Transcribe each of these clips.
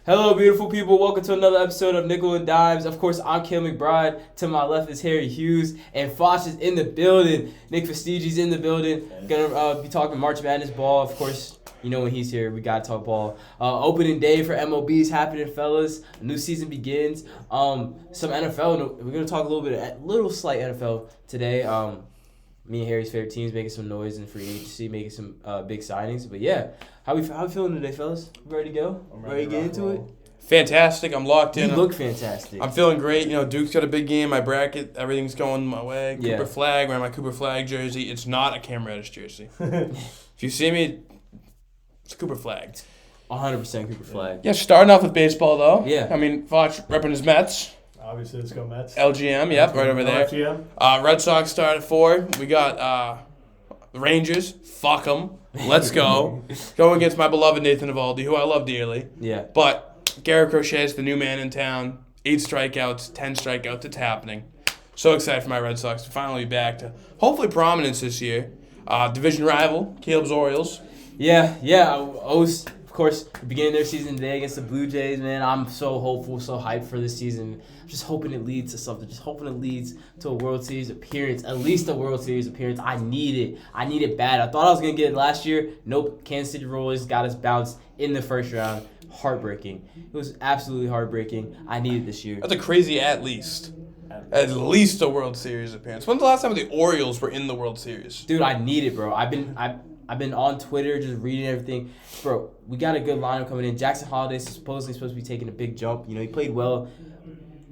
Hello, beautiful people. Welcome to another episode of Nickel and Dimes. Of course, I'm Kim McBride. To my left is Harry Hughes. And Foch is in the building. Nick Fastigi's in the building. Gonna be talking March Madness ball. Of course, you know when he's here, we gotta talk ball. Opening day for MLB's happening, fellas. A new season begins. Some NFL. We're gonna talk a little slight NFL today. Me and Harry's favorite teams making some noise in the free agency, making some big signings. But yeah, how we feeling today, fellas? Ready to go? Ready to get into it? Fantastic. I'm locked in. You look fantastic. I'm feeling great. You know, Duke's got a big game. My bracket, everything's going my way. Yeah. Cooper Flag, wearing my Cooper Flag jersey. It's not a Cam Reddish jersey. If you see me, it's Cooper Flag. 100% Cooper Flag. Yeah, starting off with baseball, though. Yeah. I mean, Foch repping his Mets. Obviously, let's go Mets. LGM, yep, right over there. LGM. Red Sox start at 4. We got the Rangers. Fuck them. Let's go. Going against my beloved Nathan Eovaldi, who I love dearly. Yeah. But Garrett Crochet is the new man in town. 8 strikeouts, 10 strikeouts. It's happening. So excited for my Red Sox to finally be back to hopefully prominence this year. Division rival, Caleb's Orioles. Yeah. O's, of course, beginning their season today against the Blue Jays, man. I'm so hopeful, so hyped for this season. Just hoping it leads to something. Just hoping it leads to a World Series appearance. At least a World Series appearance. I need it. I need it bad. I thought I was going to get it last year. Nope. Kansas City Royals got us bounced in the first round. Heartbreaking. It was absolutely heartbreaking. I need it this year. That's a crazy at least. At least a World Series appearance. When's the last time the Orioles were in the World Series? Dude, I need it, bro. I've been on Twitter just reading everything. Bro, we got a good lineup coming in. Jackson Holliday is supposed to be taking a big jump. You know, he played well.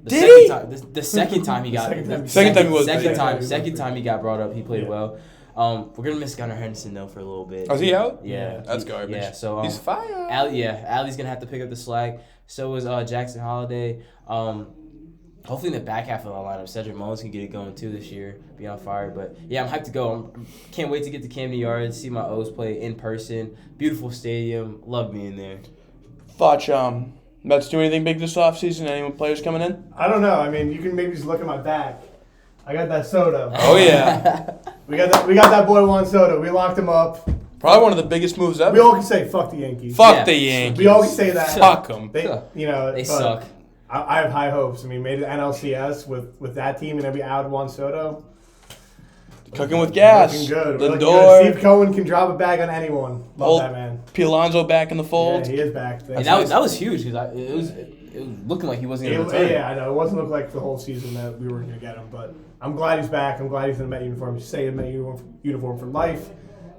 The second time he got second time he got brought up, he played well. We're gonna miss Gunnar Henderson though for a little bit. Oh, is he out? Yeah, that's garbage. Yeah, so he's fired. Allie's gonna have to pick up the slack. So is Jackson Holliday. Hopefully in the back half of the lineup, Cedric Mullins can get it going too this year, be on fire. But yeah, I'm hyped to go. Can't wait to get to Camden Yards, see my O's play in person. Beautiful stadium, love being there. Foch, Mets do anything big this offseason? Any players coming in? I don't know. I mean, you can maybe just look at my back. I got that soda. Oh yeah. We got that boy Juan Soto. We locked him up. Probably one of the biggest moves ever. We all can say fuck the Yankees. Fuck the Yankees. We all can say that. Fuck them. They suck. I have high hopes. I mean, made it NLCS with that team, and then we added Juan Soto. Cooking with gas. Looking good. Lindor. Steve Cohen can drop a bag on anyone. Love that man. P. Alonso back in the fold. Yeah, he is back. And that was huge because it was looking like he wasn't going to return. Yeah, I know. It wasn't look like the whole season that we were going to get him, but I'm glad he's back. I'm glad he's in the Met uniform. He's staying in the Met uniform for life.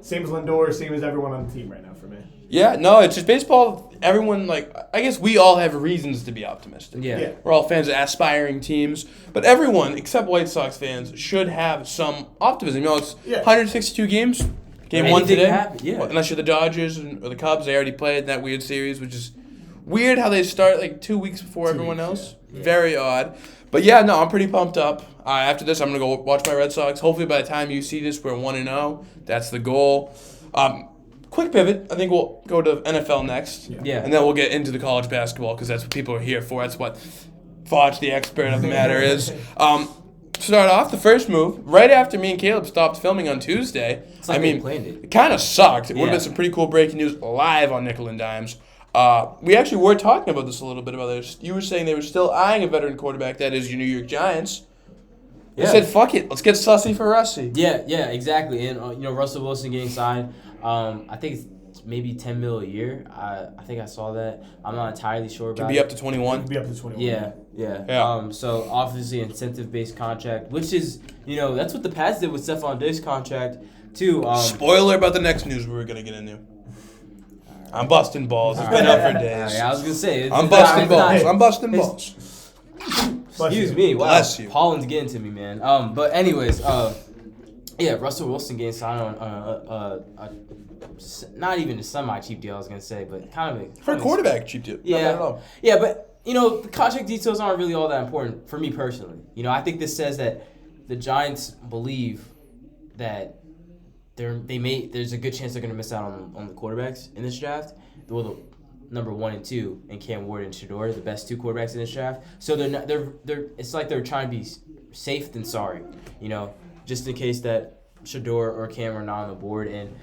Same as Lindor, same as everyone on the team right now for me. Yeah, no, it's just baseball. Everyone, I guess we all have reasons to be optimistic. Yeah. We're all fans of aspiring teams. But everyone, except White Sox fans, should have some optimism. You know, it's 162 games. Game 1 today. Yeah. Well, unless you're the Dodgers or the Cubs, they already played in that weird series, which is weird how they start 2 weeks before everyone else. Yeah. Very odd. But yeah, no, I'm pretty pumped up. After this, I'm going to go watch my Red Sox. Hopefully by the time you see this, we're 1-0. That's the goal. Quick pivot. I think we'll go to NFL next. Yeah. And then we'll get into the college basketball because that's what people are here for. That's what Foch, the expert of the matter, is. Start off, the first move, right after me and Caleb stopped filming on Tuesday. It's like they planned it. It kind of sucked. It would have been some pretty cool breaking news live on Nickel and Dimes. We actually were talking about this a little bit about this. You were saying they were still eyeing a veteran quarterback, that is your New York Giants. They said, fuck it, let's get Sussy for Russie. Yeah, exactly. And, Russell Wilson getting signed. I think it's maybe $10 million a year. I think I saw that. I'm not entirely sure about it. Could be up to 21. Could be up to 21. Yeah. So obviously incentive-based contract, which is, that's what the Pats did with Stephon Diggs' contract too. Spoiler about the next news we were going to get into. I'm busting balls. It's been up for days. I was going to say. I'm busting balls. Excuse me. Wow. Bless you. Pollen's getting to me, man. But anyways, Russell Wilson getting signed on not even a semi-cheap deal, I was going to say, but kind of for a quarterback, cheap deal. Yeah. Yeah, but, the contract details aren't really all that important for me personally. I think this says that the Giants believe that there's a good chance they're going to miss out on the quarterbacks in this draft. Well, the number 1 and 2 and Cam Ward and Shador, the best 2 quarterbacks in this draft. So they're it's like they're trying to be safe than sorry, just in case that Shador or Cam are not on the board. And,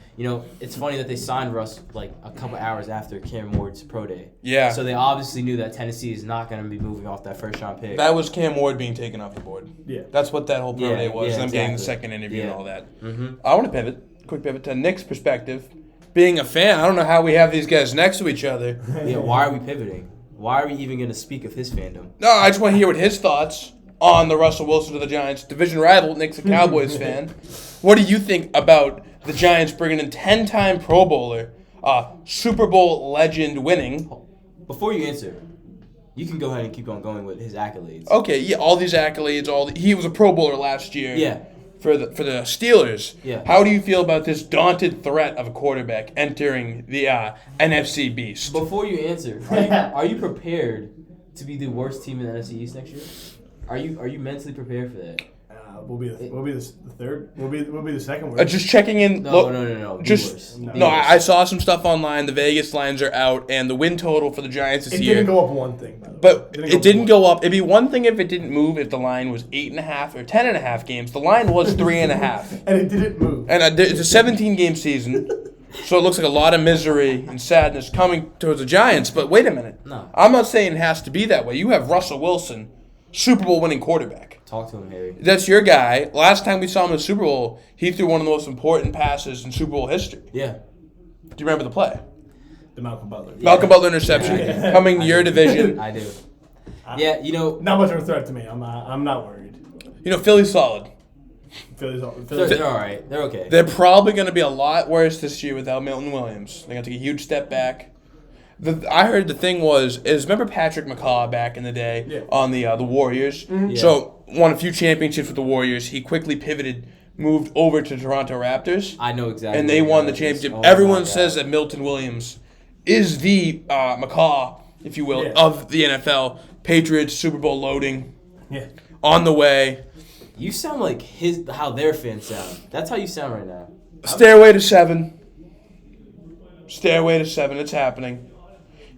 it's funny that they signed Russ like a couple hours after Cam Ward's pro day. Yeah. So they obviously knew that Tennessee is not going to be moving off that first-round pick. That was Cam Ward being taken off the board. Yeah. That's what that whole pro day was. Yeah, Them getting the exactly. second interview and all that. Mm-hmm. I want to quick pivot to Nick's perspective. Being a fan, I don't know how we have these guys next to each other. Yeah, why are we pivoting? Why are we even going to speak of his fandom? No, I just want to hear what his thoughts on the Russell Wilson to the Giants division rival. Nick's a Cowboys fan. What do you think about the Giants bringing in 10-time Pro Bowler, Super Bowl legend winning? Before you answer, you can go ahead and keep on going with his accolades. Okay, yeah, all these accolades, he was a Pro Bowler last year. Yeah. For the Steelers. Yeah. How do you feel about this daunted threat of a quarterback entering the NFC Beast? Before you answer, are you prepared to be the worst team in the NFC East next year? Are you mentally prepared for that? We'll be the third. We'll be the second worst. Just checking in. No. The Just worst. the No, worst. I saw some stuff online. The Vegas lines are out, and the win total for the Giants this It year. didn't go up one thing, by the way. But it didn't go up. It'd be one thing if it didn't move. If the line was 8.5 or 10.5 games, the line was 3.5. And it didn't move. And it's a 17-game season, so it looks like a lot of misery and sadness coming towards the Giants. But wait a minute. No. I'm not saying it has to be that way. You have Russell Wilson, Super Bowl winning quarterback. Talk to him, Harry. That's your guy. Last time we saw him in the Super Bowl, he threw one of the most important passes in Super Bowl history. Yeah. Do you remember the play? The Malcolm Butler. Malcolm Butler interception. Yeah. Coming to your division. I do. Yeah, Not much of a threat to me. I'm not worried. Philly's solid. Philly's they're all right. They're okay. They're probably going to be a lot worse this year without Milton Williams. They're going to take a huge step back. I heard the thing remember Patrick McCaw back in the day on the Warriors? Mm-hmm. Yeah. So won a few championships with the Warriors. He quickly pivoted, moved over to Toronto Raptors. I know exactly. And they won the championship. Oh my Everyone God. says that Milton Williams is the McCaw, if you will, of the NFL. Patriots, Super Bowl loading. Yeah. On the way. You sound like how their fans sound. That's how you sound right now. Stairway to 7. Stairway to 7. It's happening.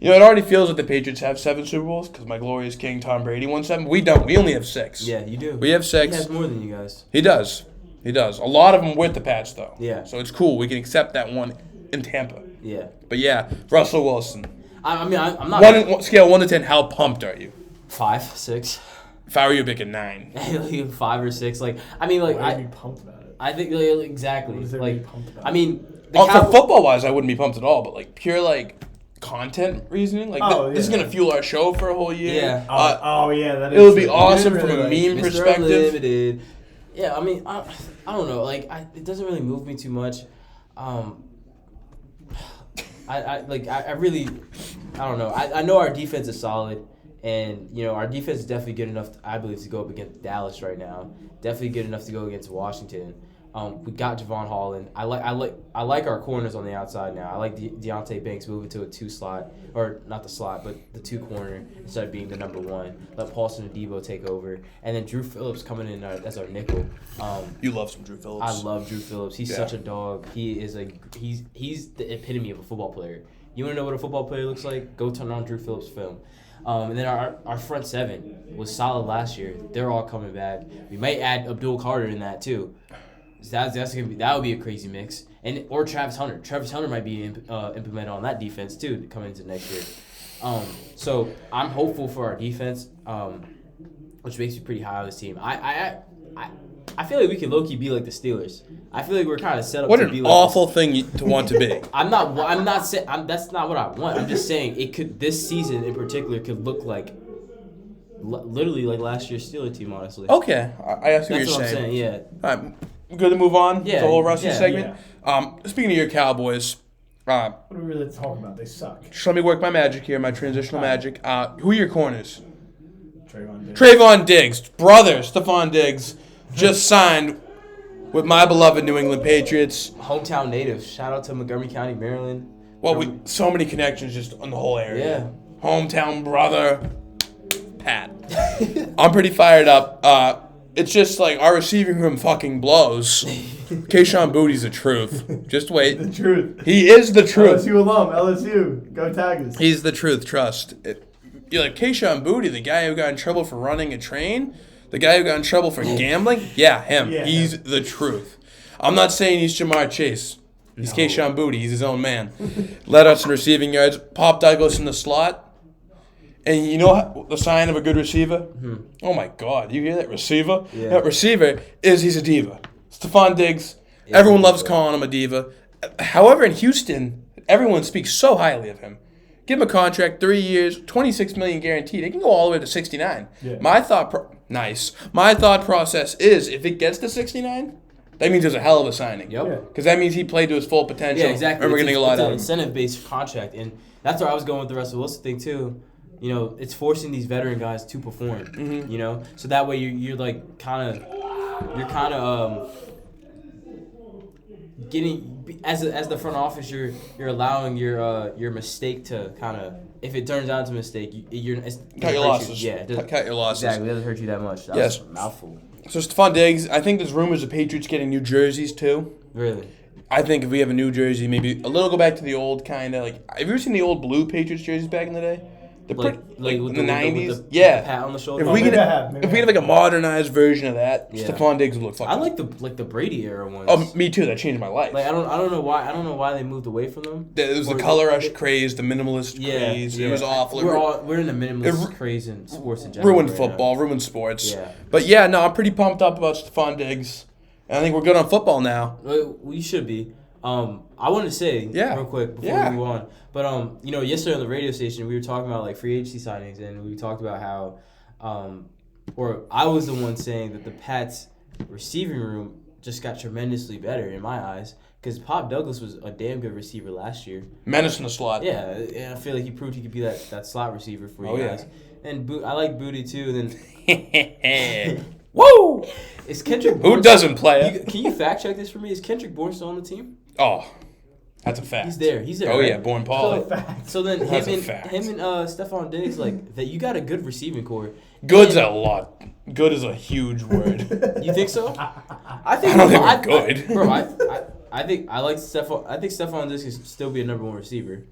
It already feels like the Patriots have 7 Super Bowls because my glorious king Tom Brady won 7. We don't. We only have 6. Yeah, you do. We have 6. He has more than you guys. He does. A lot of them with the Pats, though. Yeah. So it's cool. We can accept that one in Tampa. Yeah. But yeah, Russell Wilson. I'm not. Scale 1 to 10, how pumped are you? 5, 6. If I were you, I'd pick a 9. 5 or 6. Why are you pumped about it? I think exactly. What is there to be pumped about? I mean, For football-wise, I wouldn't be pumped at all. But pure content reasoning, this is gonna fuel our show for a whole year. Yeah. That is. It would be true. awesome You from a really meme Mr. perspective. Unlimited. Yeah, I mean, I don't know. It doesn't really move me too much. I really, I don't know. I know our defense is solid, and our defense is definitely good enough, I believe, to go up against Dallas right now. Definitely good enough to go against Washington. We got Javon Holland. I like our corners on the outside now. I like Deontay Banks moving to a 2 slot, or not the slot, but the 2 corner instead of being the number 1. Let Paulson and Debo take over, and then Drew Phillips coming in as our nickel. You love some Drew Phillips. I love Drew Phillips. He's such a dog. He is he's the epitome of a football player. You want to know what a football player looks like? Go turn on Drew Phillips' film. And then our front 7 was solid last year. They're all coming back. We might add Abdul Carter in that too. So that would be a crazy mix, or Travis Hunter. Travis Hunter might be implemented on that defense too coming into next year. So I'm hopeful for our defense, which makes me pretty high on this team. I feel like we could low key be like the Steelers. I feel like we're kind of set up. What to an be like awful thing to want to be. I'm not saying that's not what I want. I'm just saying this season in particular could look like literally like last year's Steelers team. Honestly. Okay, I see what That's you're what I'm saying. saying. Yeah. All right, good to move on. Yeah, The whole Rusty yeah, segment. Speaking of your Cowboys, What are we really talking about? They suck. just let me work my magic here, my transitional magic. Who are your corners? Trayvon Diggs. Trayvon Diggs, brother Stephon Diggs, just signed with my beloved New England Patriots. Hometown native. Shout out to Montgomery County, Maryland. Well, so many connections just on the whole area. Yeah. Hometown brother, Pat. I'm pretty fired up. It's just like our receiving room fucking blows. Kayshon Bouttie's the truth. Just wait. The truth. He is the truth. LSU alum. LSU. Go Tigers. He's the truth. Trust. You're like Kayshon Boutte, the guy who got in trouble for running a train, the guy who got in trouble for gambling. Yeah, him. Yeah. He's the truth. I'm not saying he's Jamar Chase. He's Keyshawn Booty. He's his own man. Led us in receiving yards. Pop Douglas in the slot. And you know the sign of a good receiver? Mm-hmm. Oh, my God. You hear that? Receiver? Yeah. That receiver he's a diva. Stephon Diggs. Yeah, everyone loves calling him a diva. However, in Houston, everyone speaks so highly of him. Give him a contract, 3 years, $26 million guaranteed. They can go all the way to 69. Yeah. My thought process is if it gets to 69, that means there's a hell of a signing. Yep. Because that means he played to his full potential. Yeah, exactly. And we're going to get a lot out of him. It's an incentive-based contract, and that's where I was going with the Russell Wilson thing too. You know, it's forcing these veteran guys to perform. Mm-hmm. You know, so that way you're like kind of getting as the front office, you're allowing your mistake to kind of, if it turns out to a mistake, cut your losses. Yeah, cut your losses. Exactly, it doesn't hurt you that much. That was a mouthful. So Stephon Diggs, I think there's rumors of Patriots getting new jerseys too. Really? I think if we have a new jersey, maybe a little go back to the old kind of like. Have you ever seen the old blue Patriots jerseys back in the day? Like in the 90s? With the pat on the shoulder. If we get like a modernized version of that, Stephon Diggs would look fucking. I like the Brady era ones. Oh, me too. That changed my life. Like I don't know why they moved away from them. It was the color rush craze, the minimalist craze. Yeah. It was awful. We're in the minimalist craze in sports in general. Ruined football, ruined sports. Yeah. But yeah, no, I'm pretty pumped up about Stephon Diggs. And I think we're good on football now. We should be. I wanted to say real quick before we move on. But you know, yesterday on the radio station we were talking about like free agency signings, and we talked about how or I was the one saying that the Pats receiving room just got tremendously better in my eyes, because Pop Douglas was a damn good receiver last year. Menace in the slot. Yeah, and I feel like he proved he could be that slot receiver for you guys. And I like Booty too. And then woo! Is Kendrick Bourne, who doesn't play it? Can you fact check this for me? Is Kendrick Bourne still on the team? Oh, that's a fact. He's there. Oh, right? Yeah, Bourne Paul. So then him and Stephon Diggs, like that, you got a good receiving core. Good's a lot. Good is a huge word. You think so? I don't think we're good. Bro, I think I like Stephon. I think Stephon Diggs can still be a number one receiver.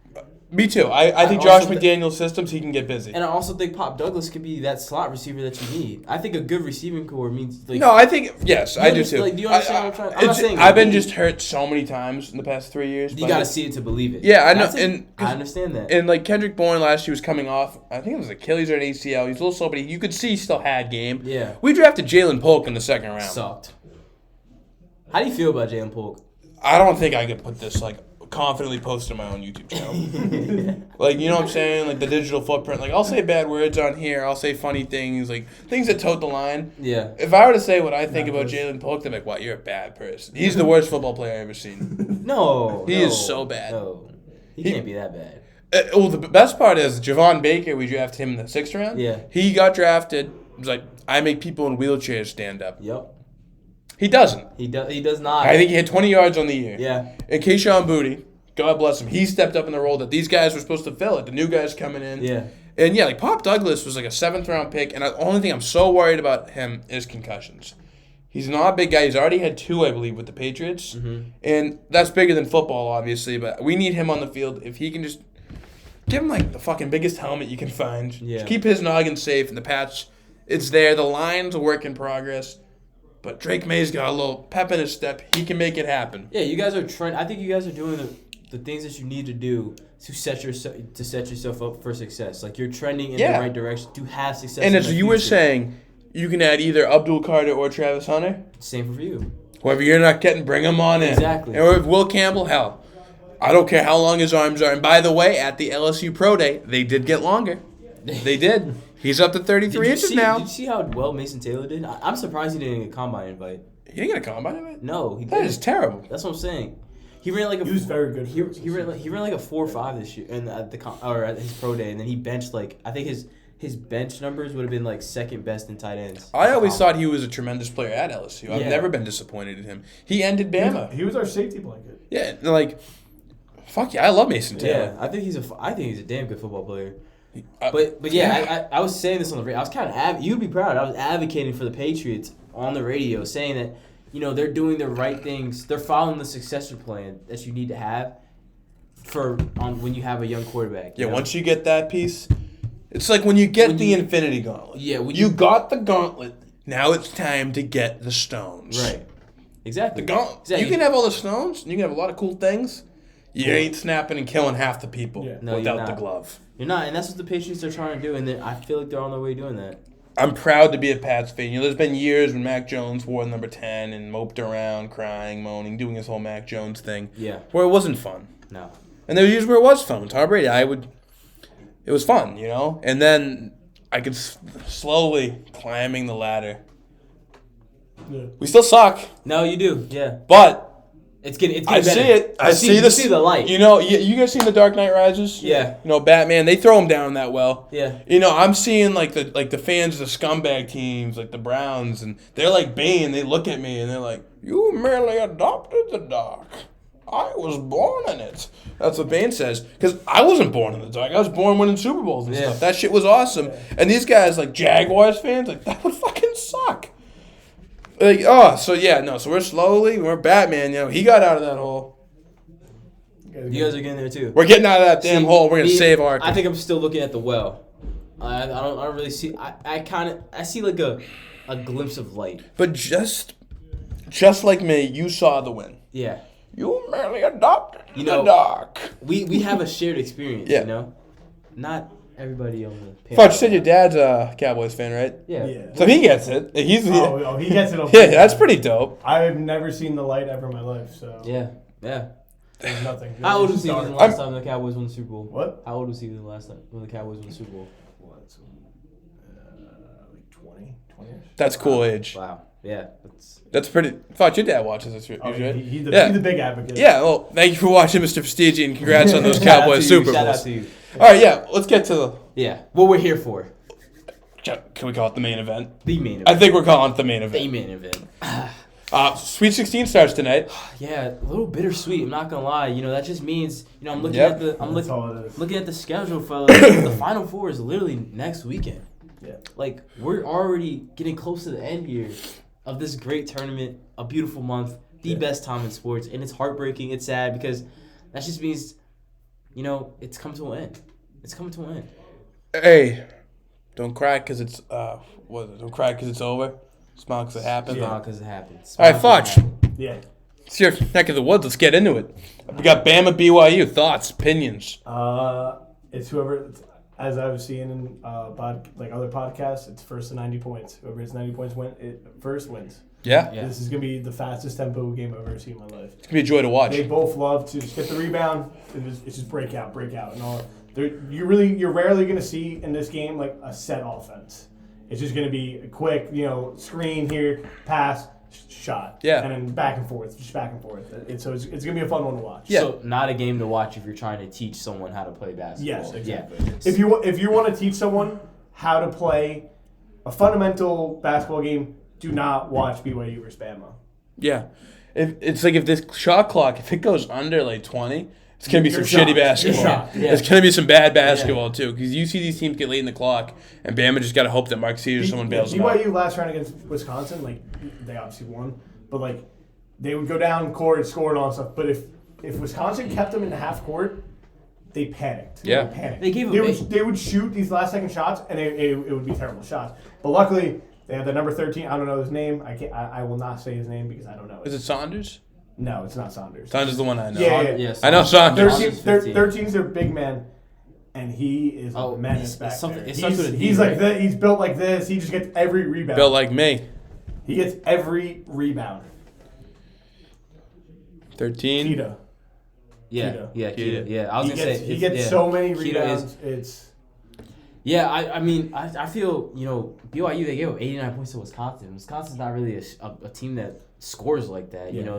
Me too. I think Josh McDaniels' systems, he can get busy. And I also think Pop Douglas could be that slot receiver that you need. I think a good receiving core means like. No, I think yes, I do too. Like, do you understand what I'm trying? I'm not saying I've been just hurt so many times in the past 3 years. You got to see it to believe it. Yeah, I know, and I understand that. And like Kendrick Bourne last year was coming off, I think it was Achilles or an ACL. He's a little slow, but you could see he still had game. Yeah. We drafted Jalen Polk in the second round. Sucked. How do you feel about Jalen Polk? I don't think I could put this confidently post on my own YouTube channel. Like, you know what I'm saying? Like the digital footprint. Like, I'll say bad words on here. I'll say funny things. Like, things that tote the line. Yeah. If I were to say what I think about Jalen Polk, they're like, wow, you're a bad person. He's the worst football player I've ever seen. He is so bad. No. He can't be that bad. Well, the best part is Javon Baker, we drafted him in the 6th round. Yeah. He got drafted. It was like, I make people in wheelchairs stand up. Yep. He doesn't. He does not. I think he had 20 yards on the year. Yeah. And Keyshawn Booty, God bless him, he stepped up in the role that these guys were supposed to fill it. The new guys coming in. Yeah. And yeah, like Pop Douglas was like a 7th round pick, and the only thing I'm so worried about him is concussions. He's not a big guy. He's already had 2, I believe, with the Patriots. Mm-hmm. And that's bigger than football, obviously, but we need him on the field. If he can just give him like the fucking biggest helmet you can find. Yeah. Just keep his noggin safe, and the patch, it's there. The line's a work in progress. But Drake May's got a little pep in his step. He can make it happen. Yeah, you guys are trying. I think you guys are doing the things that you need to do to set yourself up for success. Like, you're trending in the right direction to have success. And as you were saying, you can add either Abdul Carter or Travis Hunter. Same for you. Whoever you're not getting, bring him on in. Exactly. And with Will Campbell, hell, I don't care how long his arms are. And by the way, at the LSU Pro Day, they did get longer. They did. He's up to 33 inches now. Did you see how well Mason Taylor did? I'm surprised he didn't get a combine invite. He didn't get a combine invite? No, he didn't. That is terrible. That's what I'm saying. He ran like he was very good. He ran like a 4.5 this year, and at his pro day, and then he benched I think his bench numbers would have been like second best in tight ends. I always thought he was a tremendous player at LSU. I've never been disappointed in him. He ended Bama. He was our safety blanket. Yeah, like, fuck yeah, I love Mason Taylor. Yeah, I think he's a damn good football player. But yeah, I was saying this on the radio. I was kind of you'd be proud. I was advocating for the Patriots on the radio, saying that, you know, they're doing the right things. They're following the successor plan that you need to have when you have a young quarterback. Yeah, once you get that piece, it's like when you get the Infinity Gauntlet. Yeah, you got the gauntlet. Now it's time to get the stones. Right. Exactly. You can have all the stones, and you can have a lot of cool things. You ain't snapping and killing half the people without the glove. You're not, and that's what the Patriots are trying to do, and I feel like they're on their way doing that. I'm proud to be a Pats fan. You know, there's been years when Mac Jones wore number 10 and moped around, crying, moaning, doing his whole Mac Jones thing. Yeah. Where it wasn't fun. No. And there were years where it was fun. Tom Brady, it was fun, you know? And then I could slowly climbing the ladder. Yeah. We still suck. No, you do. Yeah. But it's getting I better. see it. I see this. You see the light. You know, you guys seen The Dark Knight Rises? Yeah. You know, Batman, they throw him down that well. Yeah. You know, I'm seeing like the fans of the scumbag teams, like the Browns, and they're like Bane. They look at me and they're like, "You merely adopted the dark. I was born in it." That's what Bane says. Because I wasn't born in the dark. I was born winning Super Bowls and stuff. That shit was awesome. And these guys, like Jaguars fans, like that would fucking suck. Like, so we're Batman, you know, he got out of that hole. You guys are getting there too. We're getting out of that damn hole. We're gonna save Arkham. I think I'm still looking at the well. I don't really see. I see like a glimpse of light. But just like me, you saw the win. Yeah. You merely adopted the dark. We have a shared experience. Yeah. You know, not everybody on the. Fudge, you said your dad's a Cowboys fan, right? Yeah. So he gets it. He gets it. Yeah, that's pretty dope. I've never seen the light ever in my life, so Yeah. there's nothing. How old was he the last time the Cowboys won the Super Bowl? What? How old was he the last time when the Cowboys won the Super Bowl? Like 20 years. That's cool age. Wow. Yeah. That's pretty. Fudge, your dad watches this. Oh, Right? he's the big advocate. Yeah, well, thank you for watching, Mr. Prestige, and congrats on those Cowboys Super Bowls. Shout out to you. All right, yeah, let's get to the. Yeah. What we're here for. Can we call it the main event? The main event. I think we're calling it the main event. The main event. Sweet 16 starts tonight. Yeah, a little bittersweet. I'm not gonna lie. You know, that just means I'm looking at looking at the schedule, fellas. The Final Four is literally next weekend. Yeah. Like we're already getting close to the end here of this great tournament. A beautiful month, the best time in sports, and it's heartbreaking. It's sad because that just means, it's come to an end. It's coming to an end. Hey, don't cry because it's Don't cry because it's over. Smile because it happened. Smile because it happened. All right, Fudge. Yeah. It's your neck of the woods. Let's get into it. We got Bama, BYU. Thoughts, opinions. It's whoever, as I was seeing in other podcasts, it's first to 90 points. Whoever hits 90 points first wins. Yeah. This is gonna be the fastest tempo game I've ever seen in my life. It's gonna be a joy to watch. They both love to just get the rebound. It's just break out, and all. You're rarely gonna see in this game like a set offense. It's just gonna be a quick, screen here, pass, shot, and then back and forth, just back and forth. So it's gonna be a fun one to watch. Yeah. So not a game to watch if you're trying to teach someone how to play basketball. Yes, exactly. Yeah. If you want to teach someone how to play a fundamental basketball game, do not watch BYU versus Bama. Yeah. If this shot clock, if it goes under like 20, it's going to be some shitty basketball. Yeah. It's going to be some bad basketball, too. Because you see these teams get late in the clock, and Bama just got to hope that Mark Sears, someone bails them out. BYU last round against Wisconsin, they obviously won. But, they would go down court and score and all that stuff. But if Wisconsin kept them in the half court, they panicked. Yeah. They panicked. They would shoot these last-second shots, and it would be terrible shots. But luckily, they had the number 13. I don't know his name. I will not say his name because I don't know it. Is it Saunders? No, it's not Saunders. Saunders is the one I know. Yeah. I know Saunders. 13's their big man, and he is a menace back there. He's like this. He's built like this. He just gets every rebound. Built like me. He gets every rebound. 13. Keita. Yeah. Yeah. I was He gonna gets, say he gets so many rebounds. Yeah, I feel, BYU, they gave up 89 points to Wisconsin. Wisconsin's not really a team that scores like that. Yeah.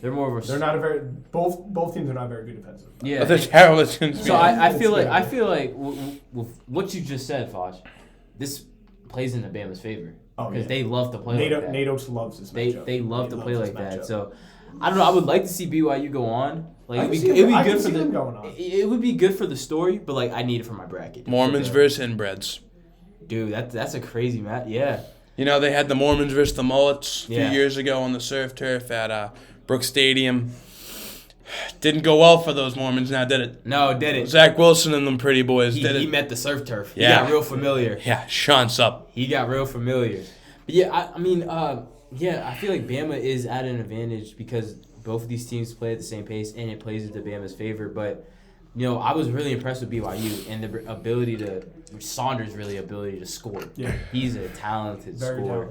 They're more of a. They're not a very both teams are not very good defensive. Yeah, they're terrible. So I feel like with what you just said, Foch, this plays into Bama's favor because they love to play like that. Nate Oates loves this matchup. They love to play like that. So I don't know. I would like to see BYU go on. Like it would be good for the story, but I need it for my bracket. Mormons versus inbreds. Dude, that's a crazy match. Yeah. They had the Mormons versus the Mullets a few Yeah. years ago on the surf turf at Brooks Stadium. Didn't go well for those Mormons now, did it? No, it didn't. Zach Wilson and them pretty boys did it. He met the surf turf. Yeah. He got real familiar. Yeah, Sean's up. He got real familiar. But yeah, Yeah, I feel like Bama is at an advantage because both of these teams play at the same pace, and it plays into Bama's favor. But, I was really impressed with BYU and the ability Saunders' ability to score. Yeah. He's a talented scorer.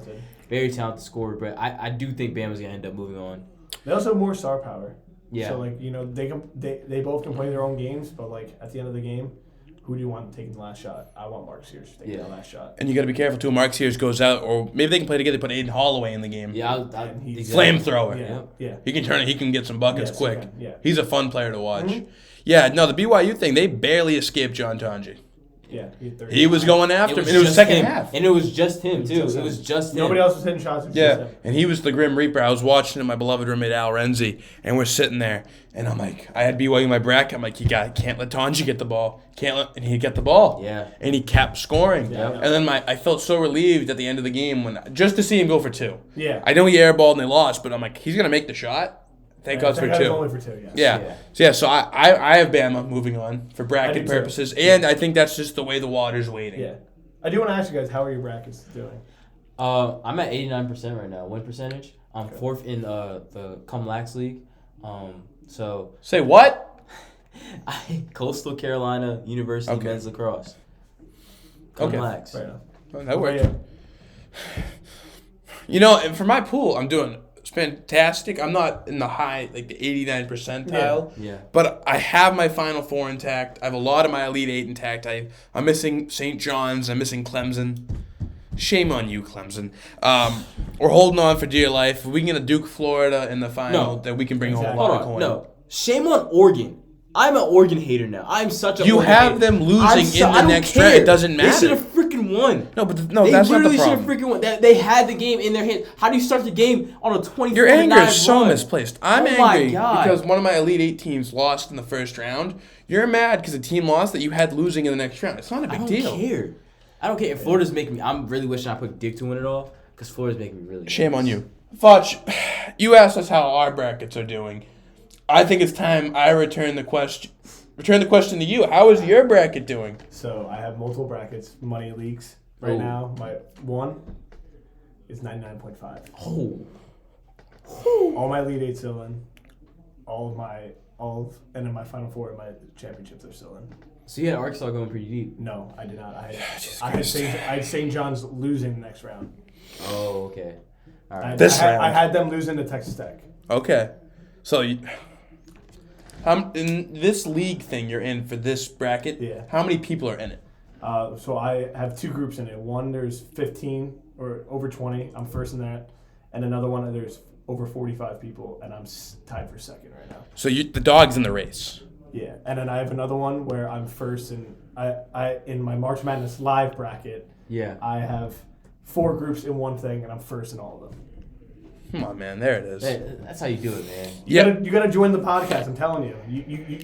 Very talented scorer, but I do think Bama's going to end up moving on. They also have more star power. Yeah. So, they both can play their own games, but, at the end of the game, who do you want taking the last shot? I want Mark Sears taking the last shot. And you got to be careful, too. Mark Sears goes out, or maybe they can play together, put Aiden Holloway in the game. Yeah, Flamethrower. Yeah. He can turn it. He can get some buckets quick. Yeah. He's a fun player to watch. Mm-hmm. Yeah, no, the BYU thing, they barely escaped John Tonji. Yeah. He was going after him, and it was second half. And it was just him, too. It was just him. Nobody else was hitting shots. Yeah, and he was the Grim Reaper. I was watching my beloved roommate Al Renzi, and we're sitting there, and I'm like, I had BYU in my bracket. I'm like, can't let Tonji get the ball. And he'd get the ball. Yeah. And he kept scoring. Yeah. And then I felt so relieved at the end of the game just to see him go for 2. Yeah. I know he airballed and they lost, but I'm like, he's gonna make the shot. Thank God for 2. Only for 2, yes. Yeah. So I have Bama moving on for bracket purposes, and I think that's just the way the water's waiting. Yeah. I do want to ask you guys, how are your brackets doing? I'm at 89% right now, win percentage. I'm 4th in the Come Lax League. So Say what? Coastal Carolina University men's lacrosse. Come Lax. Right now. Oh, that worked. And for my pool, I'm doing fantastic. I'm not in the high, the 89th percentile. Yeah. But I have my Final Four intact. I have a lot of my Elite 8 intact. I'm missing St. John's. I'm missing Clemson. Shame on you, Clemson. We're holding on for dear life. If we can get a Duke, Florida in the final, then we can bring home a lot of coin. No. Shame on Oregon. I'm an Oregon hater now. I'm such a You Oregon have hater. them losing in the next round. It doesn't matter. They should have freaking won. No, that's not the They problem. literally should have freaking won. They had the game in their hands. How do you start the game on a 24-9 Your anger is so run? misplaced. I'm angry because one of my Elite 8 teams lost in the first round. You're mad because the team lost that you had losing in the next round. It's not a big deal. I don't care. If Florida's making me, I'm really wishing I put Dick to win it all because Florida's making me really Shame on you. Fudge, you asked us how our brackets are doing. I think it's time I return the question to you. How is your bracket doing? So I have multiple brackets, money leagues. Right now, my one is 99.5. Oh. All my Elite 8 still in. And then my Final Four and my championships are still in. So you had Arkansas going pretty deep. No, I did not. I had St. John's losing the next round. Oh, okay. All right. I had them losing to Texas Tech. Okay. So in this league thing you're in for this bracket, how many people are in it? So I have 2 groups in it. One, there's 15 or over 20. I'm first in that. And another one, there's over 45 people, and I'm tied for second right now. So the dog's in the race. Yeah, and then I have another one where I'm first, and I in my March Madness live bracket. Yeah. I have 4 groups in one thing, and I'm first in all of them. Come on, man. There it is. That's how you do it, man. You gotta join the podcast. I'm telling you,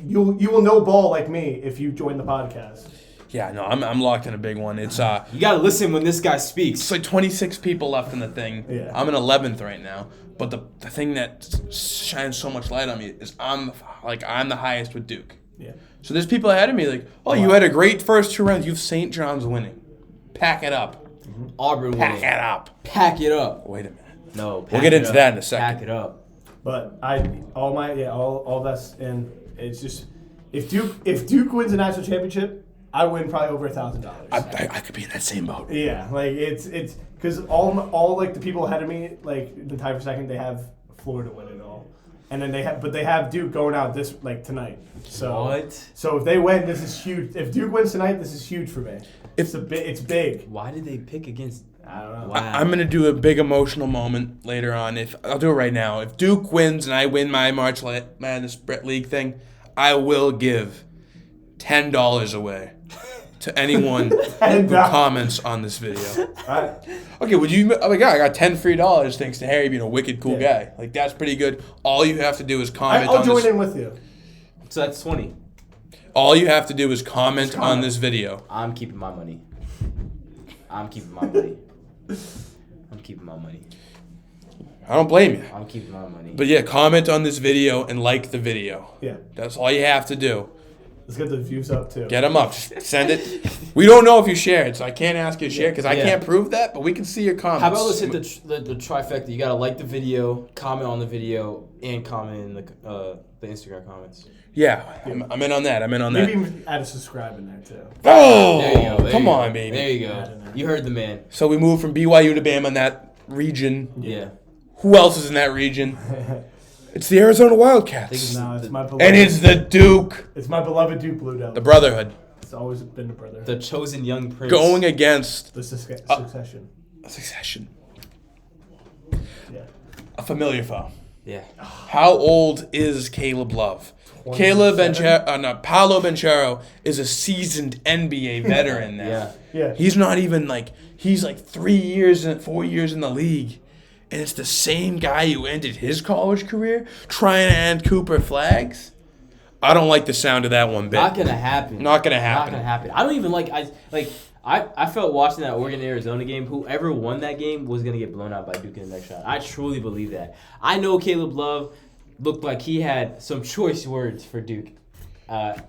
you will know ball like me if you join the podcast. Yeah, no, I'm locked in a big one. It's you gotta listen when this guy speaks. It's like 26 people left in the thing. Yeah. I'm in 11th right now. But the thing that shines so much light on me is I'm the highest with Duke. Yeah. So there's people ahead of me like, you had a great first 2 rounds. You have St. John's winning. Pack it up. Mm-hmm. Auburn Pack winning. it up. Pack it up. Wait a minute. No. We'll get into that in a second. Pack it up. But all that's in. It's just if Duke wins the national championship, I win probably over $1,000. I could be in that same boat. Yeah, it's because all the people ahead of me, the tie for second, they have Florida win it all, and then they have Duke going out this tonight. So what? So if they win, this is huge. If Duke wins tonight, this is huge for me. It's big. Why did they pick against? I don't know. Wow. I'm gonna do a big emotional moment later on. I'll do it right now. If Duke wins and I win my March Madness League thing, I will give $10 away to anyone who comments on this video. All right. Okay, would you? Oh my God, I got $10 free thanks to Harry being a wicked cool guy. That's pretty good. All you have to do is comment. I'll join in with you. So that's 20. All you have to do is comment on this video. I'm keeping my money. I'm keeping my money. I'm keeping my money. I don't blame you. I'm keeping my money. But yeah, comment on this video and like the video. Yeah. That's all you have to do. Let's get the views up too. Get them up. Just send it. We don't know if you share it, so I can't ask you to share because I can't prove that, but we can see your comments. How about let's hit the trifecta? You gotta like the video, comment on the video, and comment in the Instagram comments. Yeah, I'm in on that. Maybe even add a subscribe in there too. Oh, there you go. Come on, baby. There you go. You heard the man. So we moved from BYU to Bama in that region. Yeah. Who else is in that region? It's the Arizona Wildcats. No, it's my beloved. And it's the Duke. It's my beloved Duke Blue Devils. The Brotherhood. It's always been the brother. The chosen young prince. Going against The succession. Succession. Yeah. A familiar foe. Yeah. How old is Caleb Love? Paolo Banchero is a seasoned NBA veteran now. Yeah. He's not even he's 4 years in the league. And it's the same guy who ended his college career trying to end Cooper Flags. I don't like the sound of that one bit. Not gonna happen. Not gonna happen. I don't even I felt watching that Oregon-Arizona game, whoever won that game was going to get blown out by Duke in the next round. I truly believe that. I know Caleb Love looked like he had some choice words for Duke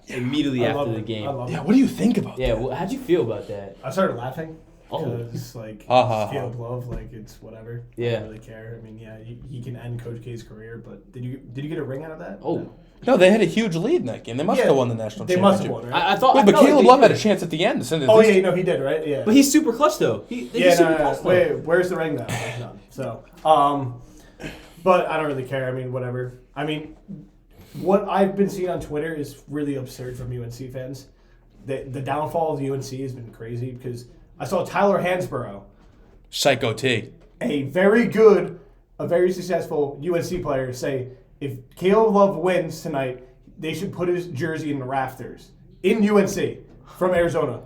immediately after the game. Yeah, what do you think about that? Yeah, well, how'd you feel about that? I started laughing. Oh. Because, Caleb Love, it's whatever. Yeah. I don't really care. I mean, yeah, he can end Coach K's career, but did you get a ring out of that? Oh. No, they had a huge lead in that game. They must have won the national championship. They must have won, right? I thought. Wait, but Caleb Love had a chance at the end to send it. Oh, yeah, no, he did, right? Yeah. But he's super clutch, though. He's super clutch, though. Wait, where's the ring, though? None. So, but I don't really care. I mean, whatever. I mean, what I've been seeing on Twitter is really absurd from UNC fans. The downfall of UNC has been crazy because I saw Tyler Hansborough, Psycho T, a very successful UNC player, say if Caleb Love wins tonight, they should put his jersey in the rafters in UNC from Arizona.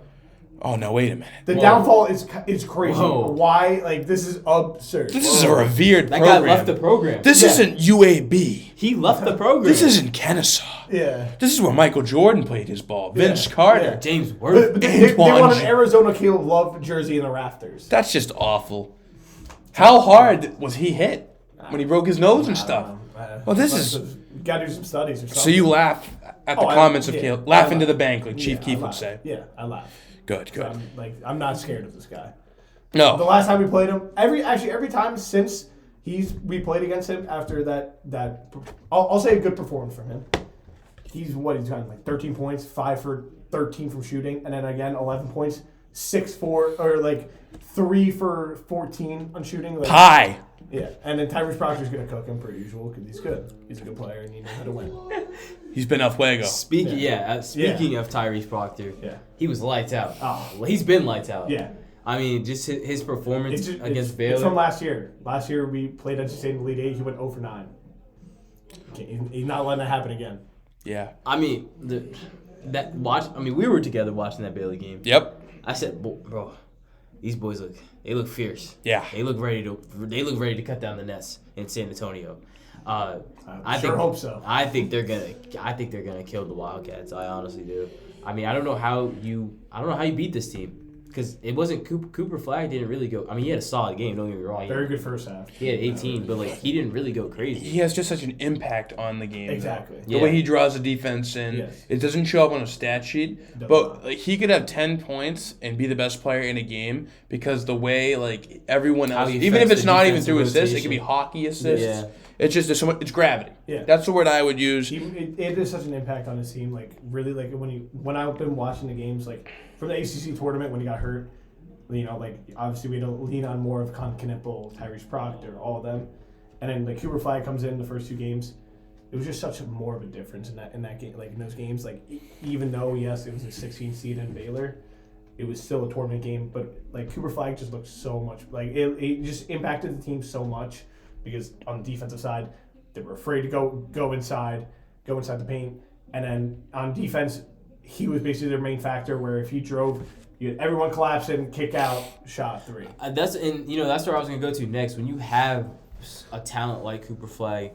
Oh, no, wait a minute. The downfall is crazy. Whoa. Why? This is absurd. This is a revered that program. guy left the program. This isn't UAB. He left the program. This isn't Kennesaw. Yeah. This is where Michael Jordan played his ball. Vince Carter. Yeah. James Worth. But they want an Arizona Caleb Love jersey in the rafters. That's just awful. How hard was he hit when he broke his nose and stuff? Well, this is... Got to do some studies or something. So you laugh at the comments of Caleb. Laugh into the bank, like Chief Keef would say. Yeah, I laugh. Good. I'm not scared of this guy. No. The last time we played him, every time since we played against him after that I'll say a good performance from him. He's gotten 13 points, 5 for 13 from shooting, and then again 11 points, 6 for or 3 for 14 on shooting. Pie. Yeah, and then Tyrese Proctor's gonna cook him per usual because he's good. He's a good player and he knows how to win. He's been El Fuego. Speaking of Tyrese Proctor, he was lights out. Oh. Well, he's been lights out. Yeah. I mean, just his performance against Baylor. It's from last year. Last year we played NC State in the Elite Eight. He went 0 for 9. He's not letting that happen again. Yeah. I mean, we were together watching that Baylor game. Yep. I said, bro, these boys look fierce. Yeah. They look ready to cut down the nets in San Antonio. I hope so. I think they're gonna kill the Wildcats. I honestly do. I mean, I don't know how you beat this team because it wasn't Cooper Flag didn't really go. I mean, he had a solid game. Don't get me wrong. Very good first half. He had 18, but he didn't really go crazy. He has just such an impact on the game. Exactly. The way he draws the defense in, it doesn't show up on a stat sheet, but he could have 10 points and be the best player in a game because the way everyone else, even if it's not even through assists, it could be hockey assists. Yeah. It's just it's gravity. Yeah. That's the word I would use. It is such an impact on his team. When I've been watching the games from the ACC tournament when he got hurt, obviously we had to lean on more of Knippel, Tyrese Proctor, all of them, and then Cooper Flag comes in the first 2 games. It was just such more of a difference in that game. In those games, even though yes it was a 16 seed in Baylor, it was still a tournament game. But Cooper Flag just looked so much it just impacted the team so much. Because on the defensive side, they were afraid to go inside the paint, and then on defense, he was basically their main factor. Where if he drove, you had everyone collapsing, kick out, shot 3. That's where I was gonna go to next. When you have a talent like Cooper Flag,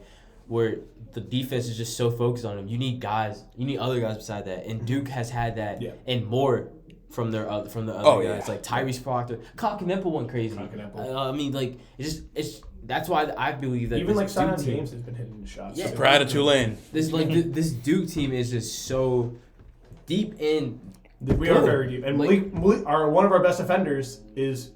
where the defense is just so focused on him, you need other guys beside that, and Duke has had that and more. From the other guys, Tyrese Proctor, Knippel went crazy. I mean, it's that's why I believe that even this Zion Duke team, James has been hitting the shots. Yeah, Brad of Tulane. This Duke team is just so deep in. We are very deep, and Malik, one of our best defenders is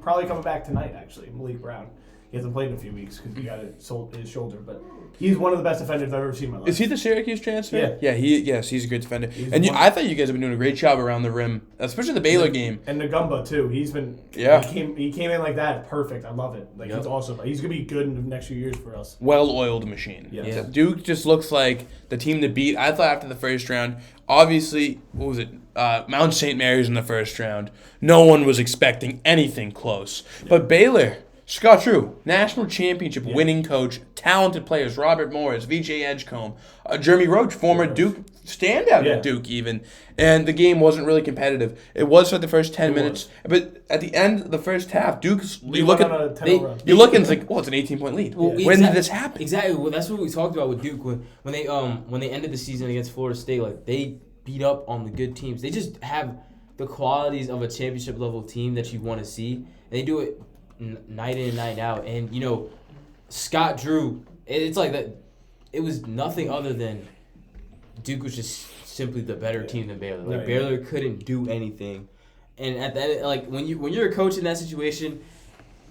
probably coming back tonight. Actually, Malik Brown. He hasn't played in a few weeks because he got his shoulder, but he's one of the best defenders I've ever seen in my life. Is he the Syracuse transfer? Yeah. Yeah. He's a great defender. I thought you guys have been doing a great job around the rim, especially the Baylor game. And Ngumba too. He's been. Yeah. He came in like that. Perfect. I love it. Like he's awesome. He's gonna be good in the next few years for us. Well-oiled machine. Yeah. Duke just looks like the team to beat. I thought after the first round, obviously, what was it? Mount St. Mary's in the first round. No one was expecting anything close. Yeah. But Baylor, Scott Drew, national championship winning coach, talented players, Robert Morris, VJ Edgecombe, Jeremy Roach, former Duke standout at Duke even. And the game wasn't really competitive. It was for the first 10 minutes. But at the end of the first half, Duke's, you look and it's like, well, it's an 18-point lead. Well, when did this happen? Exactly. Well, that's what we talked about with Duke when they ended the season against Florida State. Like, they beat up on the good teams. They just have the qualities of a championship level team that you want to see, and they do it night in and night out. And Scott Drew, it's like that. It was nothing other than Duke was just simply the better team than Baylor. Like Baylor couldn't do anything, and at that, like when you're a coach in that situation,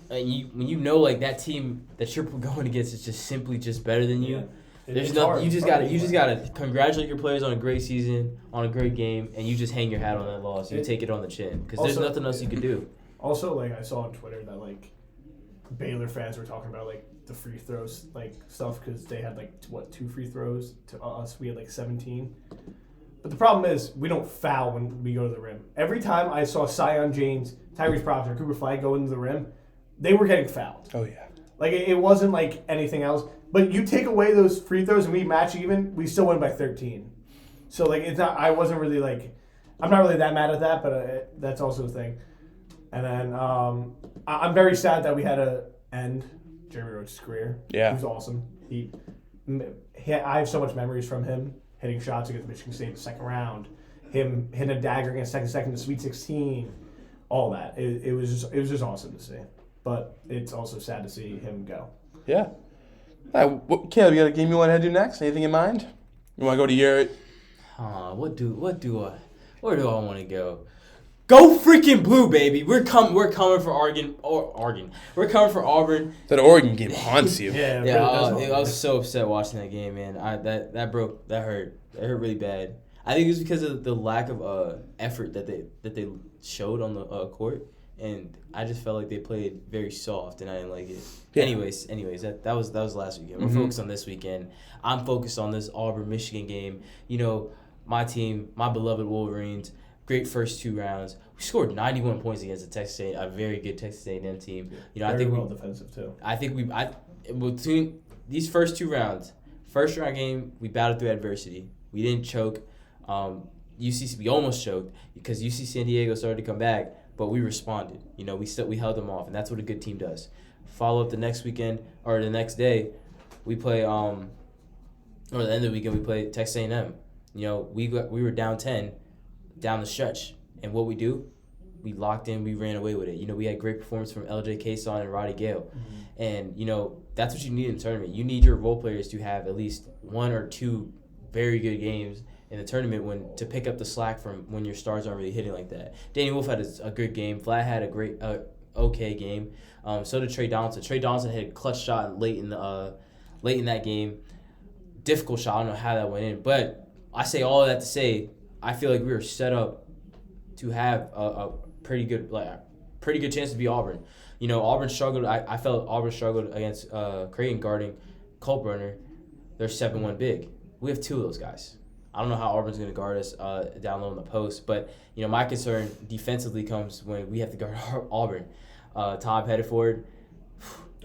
when you know like that team that you're going against is just simply just better than you. Yeah. There's nothing. You just gotta congratulate your players on a great season, on a great game, and you just hang your hat on that loss. You take it on the chin because there's nothing else you can do. Also, like I saw on Twitter that like Baylor fans were talking about like the free throws like stuff because they had like 2 free throws to us. We had like 17. But the problem is we don't foul when we go to the rim. Every time I saw Sion James, Tyrese Proctor, Cooper Flag go into the rim, they were getting fouled. Oh yeah. Like it wasn't like anything else. But you take away those free throws and we match even, we still win by 13. So like it's not. I wasn't really like. I'm not really that mad at that, but that's also a thing. And then I'm very sad that we had to end Jeremy Roach's career. Yeah, he was awesome. I have so much memories from him hitting shots against Michigan State in the second round, him hitting a dagger against Texas Tech in the Sweet 16, all that. It was just awesome to see. But it's also sad to see him go. Yeah. Caleb, you got a game you want to do next? Anything in mind? You want to go to your? Where do I want to go? Go freaking blue, baby! We're coming for Oregon. We're coming for Auburn. That Oregon game haunts you. I was so upset watching that game, man. That hurt. That hurt really bad. I think it was because of the lack of effort that they showed on the court. And I just felt like they played very soft, and I didn't like it. Yeah. Anyways, that was last weekend. We're focused on this weekend. I'm focused on this Auburn-Michigan game. My team, my beloved Wolverines, great first 2 rounds. We scored 91 points against a very good Texas A&M team. I think well defensive too. I think between these first 2 rounds, first round game, we battled through adversity. We didn't choke. We almost choked because UC San Diego started to come back. But we responded. We held them off, and that's what a good team does. Follow up the next weekend or the next day, we play or the end of the weekend we play Texas A&M. We were down 10, down the stretch, and what we do, we locked in, we ran away with it. We had great performance from LJ Kason and Roddy Gale, and that's what you need in the tournament. You need your role players to have at least 1 or 2 very good games in the tournament to pick up the slack from when your stars aren't really hitting like that. Danny Wolf had a good game. Vlad had a great, okay game. So did Trey Donaldson. Trey Donaldson had a clutch shot late in that game. Difficult shot. I don't know how that went in. But I say all of that to say I feel like we were set up to have a pretty good chance to beat Auburn. Auburn struggled. I felt Auburn struggled against Creighton guarding Culpburner. They're 7-1 big. We have 2 of those guys. I don't know how Auburn's going to guard us down low in the post, but my concern defensively comes when we have to guard Auburn. Tom Pettiford,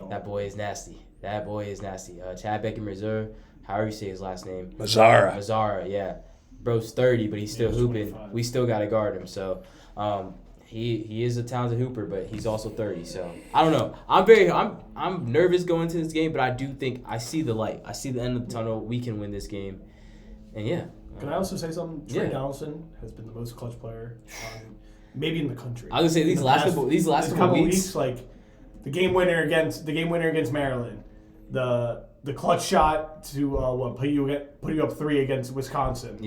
that boy is nasty. Chad Beckham Reserve, however you say his last name. Mazzara, yeah. Bro's 30, but he's still hooping. 25. We still got to guard him. So he is a talented hooper, but he's also 30. So I don't know. I'm nervous going into this game, but I do think I see the light. I see the end of the tunnel. We can win this game. And yeah. Can I also say something? Trey Donaldson has been the most clutch player, maybe in the country. I was gonna say these last couple weeks, like the game winner against Maryland, the clutch shot to put you up 3 against Wisconsin,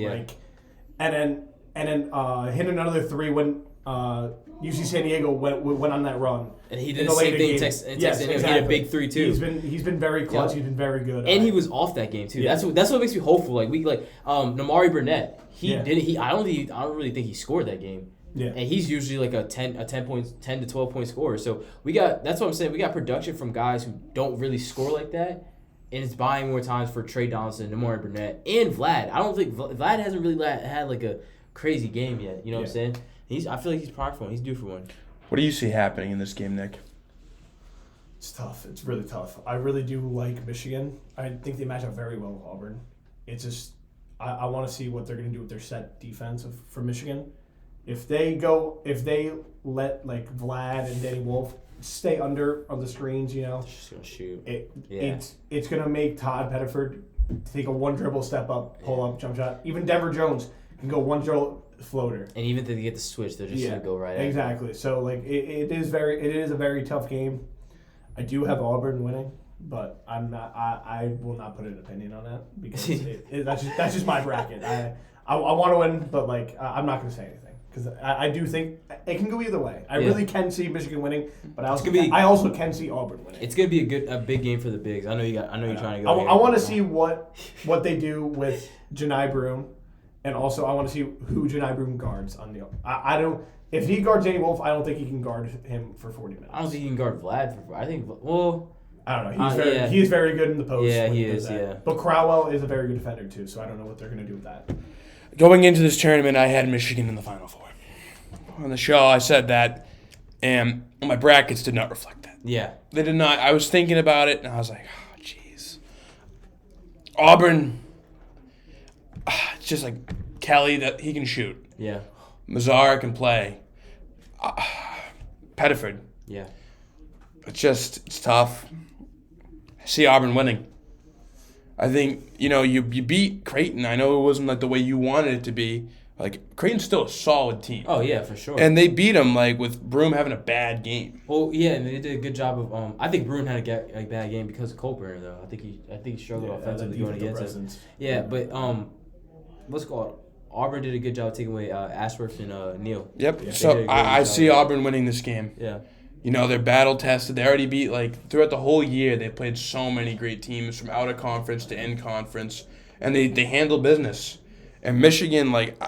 and then and then hit another 3 when UC San Diego went on that run. And he did the same thing in Texas. Exactly. He had a big 3 too. He's been very clutch. He's been very good. And he was off that game too. That's what makes me hopeful. Namari Burnett. I don't really think he scored that game. Yeah. And he's usually like a 10 to 12 point scorer. So that's what I'm saying. We got production from guys who don't really score like that. And it's buying more times for Trey Donaldson, Namari Burnett, and Vlad. I don't think Vlad hasn't really had like a crazy game yet. You know what I'm saying? I feel like he's primed for one. He's due for one. What do you see happening in this game, Nick? It's tough. It's really tough. I really do like Michigan. I think they match up very well with Auburn. It's just I want to see what they're going to do with their set defense for Michigan. If they let like Vlad and Danny Wolf stay under on the screens, just gonna shoot. It's gonna make Todd Pettiford take a one dribble step up, pull up, jump shot. Even Denver Jones can go one dribble floater. And even if they get the switch, they're just gonna go right at it. Exactly. So like it is a very tough game. I do have Auburn winning, but I'm not. I will not put an opinion on that because that's just my bracket. I want to win, but like I'm not gonna say anything. Because I do think it can go either way. I really can see Michigan winning, but I also can see Auburn winning. It's gonna be a big game for the bigs. I know you're trying to go. I want to see what they do with Janai Broome, and also I want to see who Janai Broome guards on the. I don't. If he guards Danny Wolf, I don't think he can guard him for 40 minutes. I don't think he can guard Vlad I think. I don't know. He's very good in the post. Yeah, he is. Yeah. But Crowell is a very good defender too, so I don't know what they're gonna do with that. Going into this tournament, I had Michigan in the Final Four. On the show, I said that, and my brackets did not reflect that. Yeah. They did not. I was thinking about it, and I was like, oh, jeez. Auburn, it's just like Kelly, that he can shoot. Yeah. Mazzara can play. Pettiford. Yeah. It's tough. I see Auburn winning. I think, you beat Creighton. I know it wasn't like the way you wanted it to be. Like, Creighton's still a solid team. Oh, yeah, for sure. And they beat them, like, with Broome having a bad game. Well, yeah, and they did a good job of I think Broome had a bad game because of Colburn, though. I think he struggled offensively going against him. Yeah, but what's it called? Auburn did a good job taking away Ashworth and Neal. Yep. Yeah. So I see Auburn winning this game. Yeah. They're battle tested. They already beat, like, throughout the whole year, they played so many great teams from out of conference to in conference, and they handle business. And Michigan, like,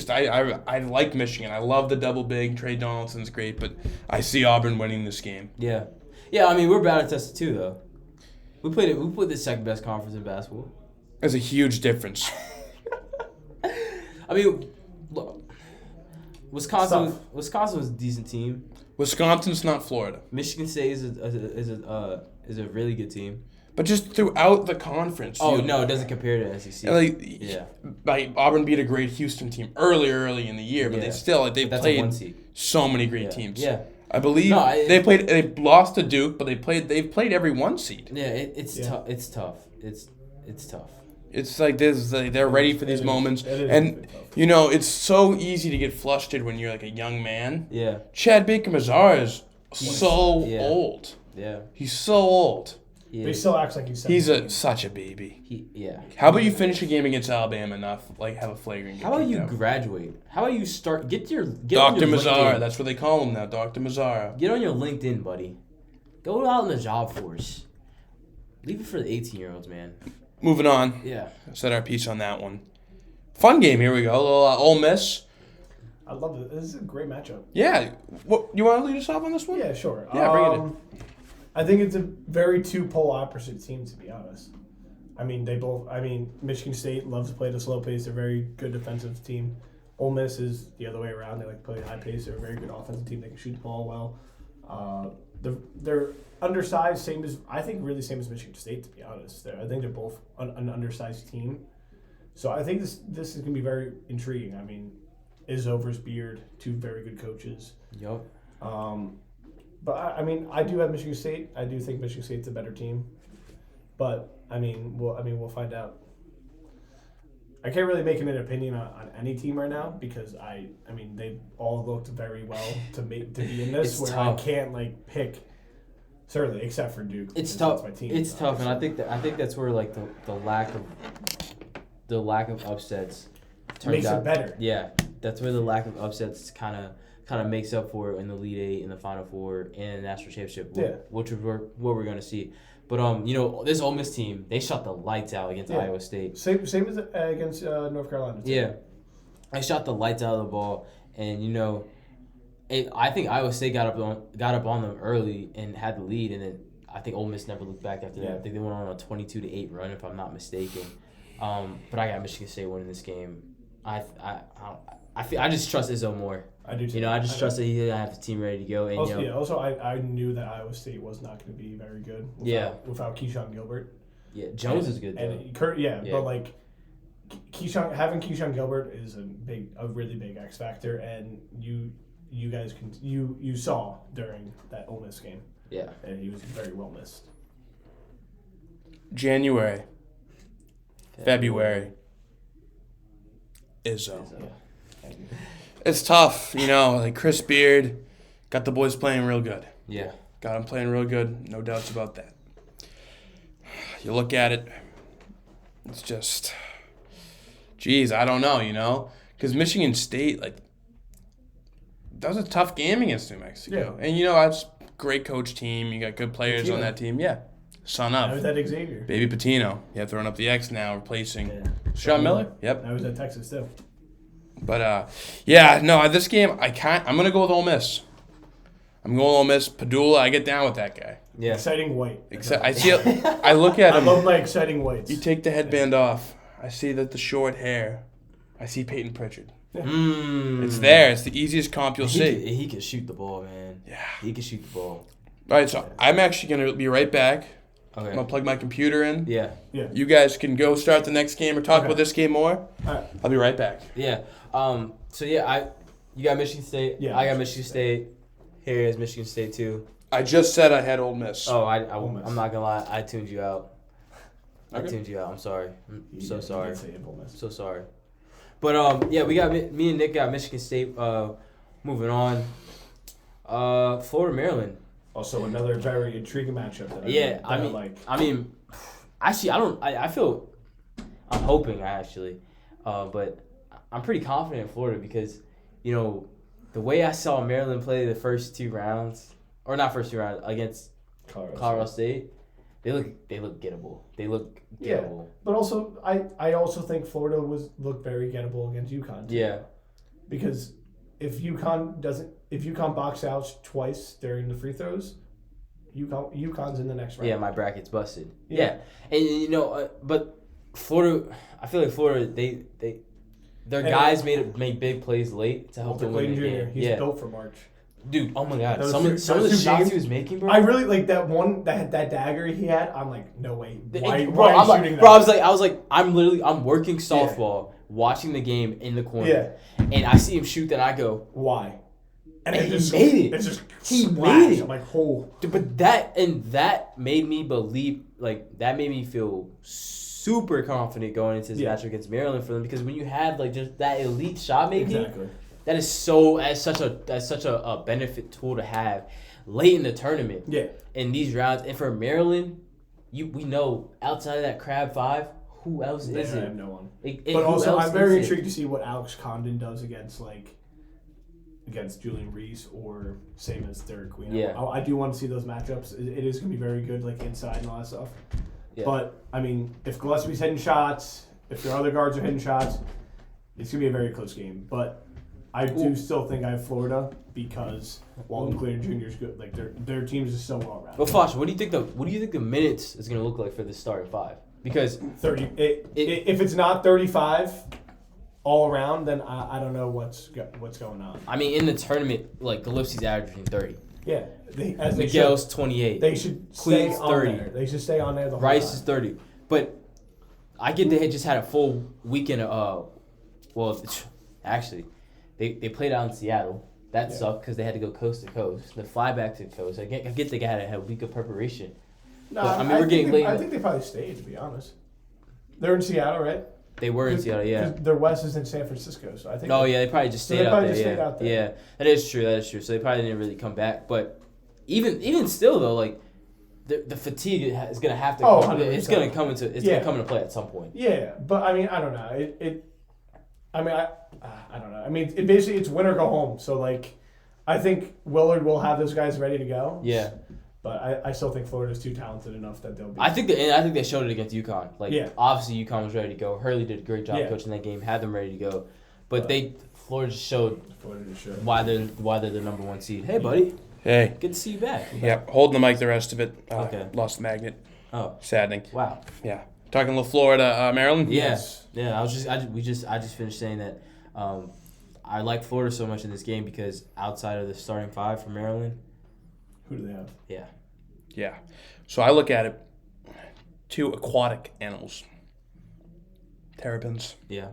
I like Michigan. I love the double big. Trey Donaldson's great, but I see Auburn winning this game. Yeah. Yeah, I mean, we're battle tested too, though. We played the second best conference in basketball. There's a huge difference. I mean, look, Wisconsin was a decent team. Wisconsin's not Florida. Michigan State is a really good team. But just throughout the conference. Oh, no, it doesn't compare to SEC. Like Auburn beat a great Houston team early in the year, but they played so many great teams. Yeah. I believe they lost to Duke, but they've played every 1 seed. Yeah, it's tough. It's tough. It's tough. It's like they're ready for these moments. And, it's so easy to get flustered when you're like a young man. Yeah. Chad Baker-Mazara is so old. Yeah. He's so old. But he still acts like he's such a baby. How about you finish a game against Alabama and not have a flagrant game? How about you graduate? How about you start Dr. Mazzara, that's what they call him now, Dr. Mazzara. Get on your LinkedIn, buddy. Go out in the job force. Leave it for the 18-year-olds, man. Moving on. Yeah. Set our piece on that one. Fun game. Here we go. A little Ole Miss. I love it. This is a great matchup. Yeah. What you want to lead us off on this one? Yeah, sure. Yeah, bring it in. I think it's a very two pole opposite team, to be honest. Michigan State loves to play the slow pace. They're a very good defensive team. Ole Miss is the other way around. They like to play high pace. They're a very good offensive team. They can shoot the ball well. They're undersized, same as Michigan State, to be honest. I think they're both an undersized team. So I think this is going to be very intriguing. I mean, Isover's Beard, two very good coaches. Yep. But I do have Michigan State. I do think Michigan State's a better team. But we'll find out. I can't really make an opinion on any team right now because they all looked very well to be in this. It's where tough. I can't pick. Certainly, except for Duke. It's tough. That's my team, it's tough, and I think that's where the lack of upsets turns makes out it better. Yeah, that's where the lack of upsets kind of makes up for it in the Elite Eight, in the Final Four, and the National Championship, which is what we're gonna see. But this Ole Miss team, they shot the lights out against Iowa State. Same as against North Carolina. Too. Yeah, they shot the lights out of the ball, and I think Iowa State got up on them early and had the lead, and then I think Ole Miss never looked back after that. I think they went on a 22-8 run, if I'm not mistaken. But I got Michigan State winning this game. I just trust Izzo more. I do too. I just trust that he have the team ready to go. And also, I knew that Iowa State was not going to be very good. Without Keyshawn Gilbert. Yeah, Jones is good though. But like having Keyshawn Gilbert is a really big X factor, and you guys you saw during that Ole Miss game. Yeah, and he was very well missed. January, February, Izzo. It's tough, like Chris Beard got the boys playing real good. Yeah. Got them playing real good, no doubts about that. You look at it, it's just, I don't know, because Michigan State, that was a tough game against New Mexico. Yeah. And, that's a great coach team. You got good players on that team. Yeah. Son of. That was at Xavier. Baby Patino. Yeah, throwing up the X now, replacing Sean Miller. Yep. That was at Texas, too. But, this game, I'm going to go with Ole Miss. I'm going Ole Miss. Padula, I get down with that guy. Yeah. Exciting white. I look at him. I love my exciting whites. You take the headband off. I see the short hair. I see Peyton Pritchard. Yeah. It's there. It's the easiest comp you'll see. He can shoot the ball, man. Yeah. He can shoot the ball. All right, so I'm actually going to be right back. Okay. I'm going to plug my computer in. Yeah. You guys can go start the next game or talk about this game more. All right. I'll be right back. Yeah. You got Michigan State. Yeah. I got Michigan State. Harry has Michigan State too. I just said I had Ole Miss. Oh, I'm not gonna lie. I tuned you out. Okay. I tuned you out. I'm sorry. I'm so sorry. So sorry. But we got me and Nick got Michigan State. Moving on. Florida, Maryland. Also another very intriguing matchup. I feel. I'm hoping but I'm pretty confident in Florida because, the way I saw Maryland play the first two rounds, or not first two rounds, against Colorado State, they look gettable. They look gettable. Yeah, but also I also think Florida looked very gettable against UConn too. Yeah. Because if UConn box out twice during the free throws, UConn's in the next round. Yeah, my bracket's busted. Yeah. And but Florida, I feel like Florida their guys made big plays late to help them win the game. He's built for March. Dude, oh my God! Some of the shots he was making, bro. I really like that one that dagger he had. I'm like, no way. Why are you shooting that? Bro, I was like, I'm working softball, watching the game in the corner, and I see him shoot that. I go, why? And he made it. It's just he made it. I'm like, oh. Dude, but that made me believe, that made me feel super confident going into this match against Maryland for them, because when you have just that elite shot making, exactly. That's such a benefit tool to have late in the tournament. Yeah. In these rounds, and for Maryland, we know outside of that Crab Five, who else is it? I have no one. But also, I'm very intrigued to see what Alex Condon does against Julian Reese or same as Derek Queen. Yeah. I do want to see those matchups. It is going to be very good, inside and all that stuff. Yeah. But, if Gillespie's hitting shots, if your other guards are hitting shots, it's going to be a very close game. But I do still think I have Florida because Walton Clear Jr. is good. Their teams are so well rounded. But Fosh, what do you think the minutes is going to look like for the starting five? Because 30. If it's not 35 all around, then I don't know what's going on. In the tournament, Gillespie's averaging 30. Yeah, Miguel's 28. They should Queen's stay 30. On there. They should stay on there the whole Rice time. is 30. But I get they had just had a full weekend. Actually, they played out in Seattle. That sucked because they had to go coast to coast. The fly back to the coast. I get they had a week of preparation. No, but, we're getting late. I think they probably stayed, to be honest. They're in Seattle, right? They were in Seattle, yeah. Their west is in San Francisco, so I think. Oh, they probably just stayed out there. Yeah, that is true. So they probably didn't really come back. But even still, though, the fatigue is gonna have to. It's gonna come into play at some point. Yeah, but I don't know. I mean, I don't know. I mean, it's win or go home. So like, I think Willard will have those guys ready to go. Yeah. But I still think Florida's too talented enough that they'll be. I think they showed it against UConn. Like, Yeah. obviously UConn was ready to go. Hurley did a great job coaching that game, had them ready to go. But Florida just showed why they're the number 1 seed. Hey, buddy. Hey. Good to see you back. Yeah, holding the mic the rest of it. Okay. Lost the magnet. Oh. Saddening. Wow. Yeah. Talking a little Florida, Maryland? Yes. Yeah, I just finished saying that I like Florida so much in this game because outside of the starting 5 for Maryland. Who do they have? Yeah. Yeah. So I look at it, 2 aquatic animals. Terrapins. Yeah.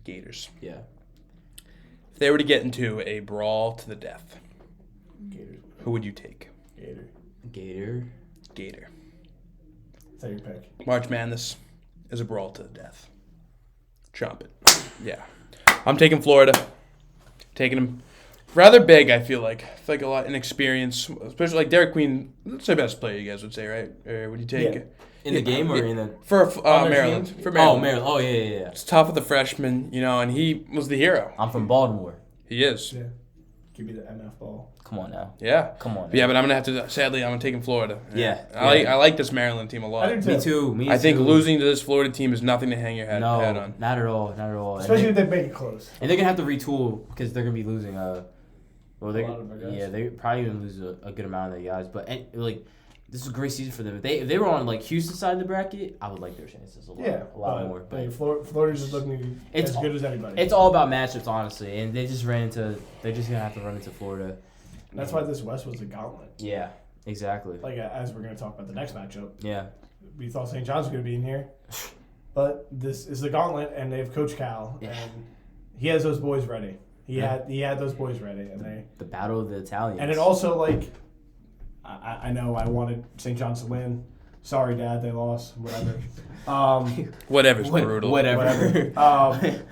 Gators. Yeah. If they were to get into a brawl to the death, Gators. who would you take? Gator. Gator. Is that your pick? March Madness is a brawl to the death. Chomp it. Yeah. I'm taking Florida. Taking them rather big, I feel like. A lot inexperience, especially like Derek Queen. That's the best player you guys would say, right? Or would you take Yeah. In the game or in the... For their Maryland. team? For Maryland. Oh, Maryland. Oh, yeah. It's tough with the freshman, and he was the hero. I'm from Baltimore. He is. Yeah. Give me the MF ball. Come on now. Yeah. Come on. But yeah, but I'm going to have to, sadly, I'm taking Florida. Yeah. I like this Maryland team a lot. I do Me too. I think losing to this Florida team is nothing to hang your head on. Not at all. Especially if they make it close. And they're going to have to retool because they're going to be losing a lot of their guys. they probably going to lose a good amount of their guys. But, this is a great season for them. If they were on, Houston's side of the bracket, I would like their chances a lot more. But Florida's just looking as good as anybody. It's all about matchups, honestly. And they're just going to have to run into Florida. That's why this West was a gauntlet. Yeah, exactly. As we're going to talk about the next matchup. Yeah. We thought St. John's was going to be in here. But this is the gauntlet, and they have Coach Cal. Yeah. And he has those boys ready. He had those boys ready. And the battle of the Italians. And it also, I know I wanted St. John's to win. Sorry, Dad, they lost. Whatever. Whatever's brutal. Whatever.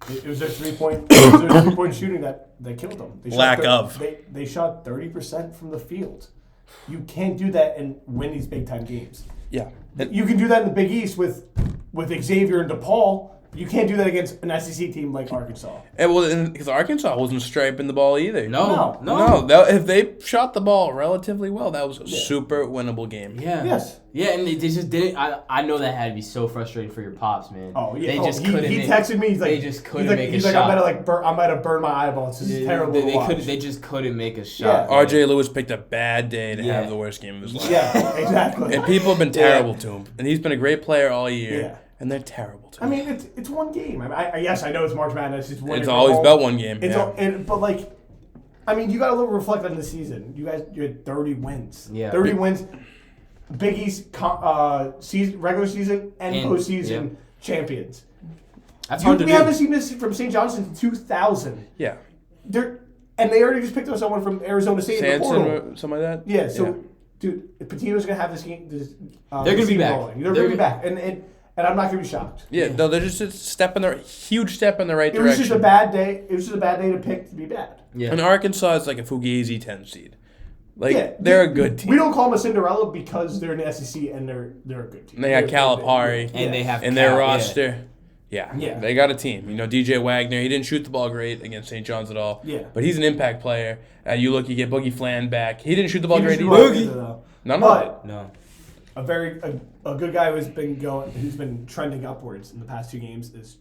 It was their 3-point shooting that killed them. They shot 30% from the field. You can't do that and win these big time games. Yeah. You can do that in the Big East with Xavier and DePaul. You can't do that against an SEC team like Arkansas. Because Arkansas wasn't striping the ball either. No. If they shot the ball relatively well, that was a super winnable game. Yeah. Yes. Yeah, and they just didn't. I know that had to be so frustrating for your pops, man. Oh yeah. They just couldn't. He texted me. He's like, they just couldn't make a shot. He's like, I might have burned my eyeballs. This is terrible to watch. They just couldn't make a shot. Yeah. RJ Lewis picked a bad day to have the worst game of his life. Yeah, exactly. And people have been terrible to him, and he's been a great player all year. Yeah. And they're terrible to I him. mean, it's one game. Yes, I know it's March Madness. It's always about one game. I mean, you got to reflect on the season. You had 30 wins. Yeah. 30 wins. Big East regular season and postseason champions. That's hard to do. We haven't seen this from St. John's since 2000. Yeah. And they already just picked up someone from Arizona State in the portal. Or something like that? Yeah, dude, Patino's going to have this game. They're going to be back. Rolling. They're going to be back. And I'm not going to be shocked. Yeah, no, they're just a huge step in the right direction. It was just a bad day. It was just a bad day to pick to be bad. Yeah. And Arkansas is like a Fugazi 10 seed. They're a good team. We don't call them a Cinderella because they're in the SEC and they're a good team. And they got Calipari. And they have in their roster. Yeah. They got a team. DJ Wagner, he didn't shoot the ball great against St. John's at all. Yeah. But he's an impact player. You get Boogie Flan back. He didn't shoot the ball great either. Boogie. No. A good guy who's been trending upwards in the past 2 games is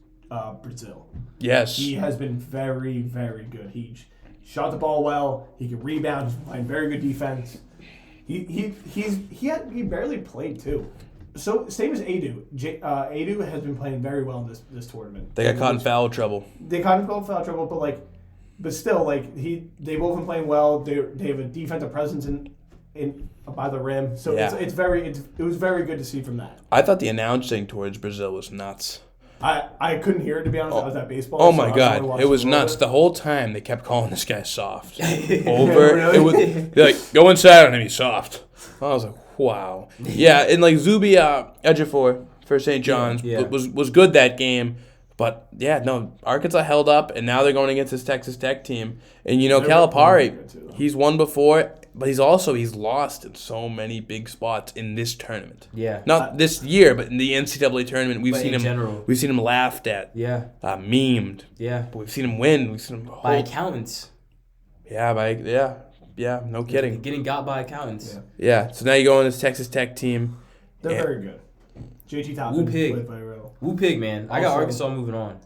Brazil. Yes. He has been very, very good. He shot the ball well. He can rebound. He's playing very good defense. He barely played too. So same as Adu. Adu has been playing very well in this tournament. They got caught in foul trouble. But still, they both been playing well. They have a defensive presence in by the rim. So it was very good to see from that. I thought the announcing towards Brazil was nuts. I couldn't hear it, to be honest. I was at baseball. Oh my God, it was nuts. The whole time they kept calling this guy soft. They're like, go inside on him, he's soft. I was like, wow. Yeah, and Zubi Ejiofor for St. John's was good that game. But, Arkansas held up, and now they're going against this Texas Tech team. And, Calipari, he's won before. but he's lost in so many big spots in this tournament. Yeah. Not this year, but in the NCAA tournament, we've But seen in him. general. We've seen him laughed at, Yeah. memed. Yeah. But we've seen him win. We've seen him By accountants. Yeah, no kidding. Getting got by accountants. Yeah. So now you go on this Texas Tech team. They're very good. JT Toppin played by real. Woo pig, man. I got Also- Arkansas moving on.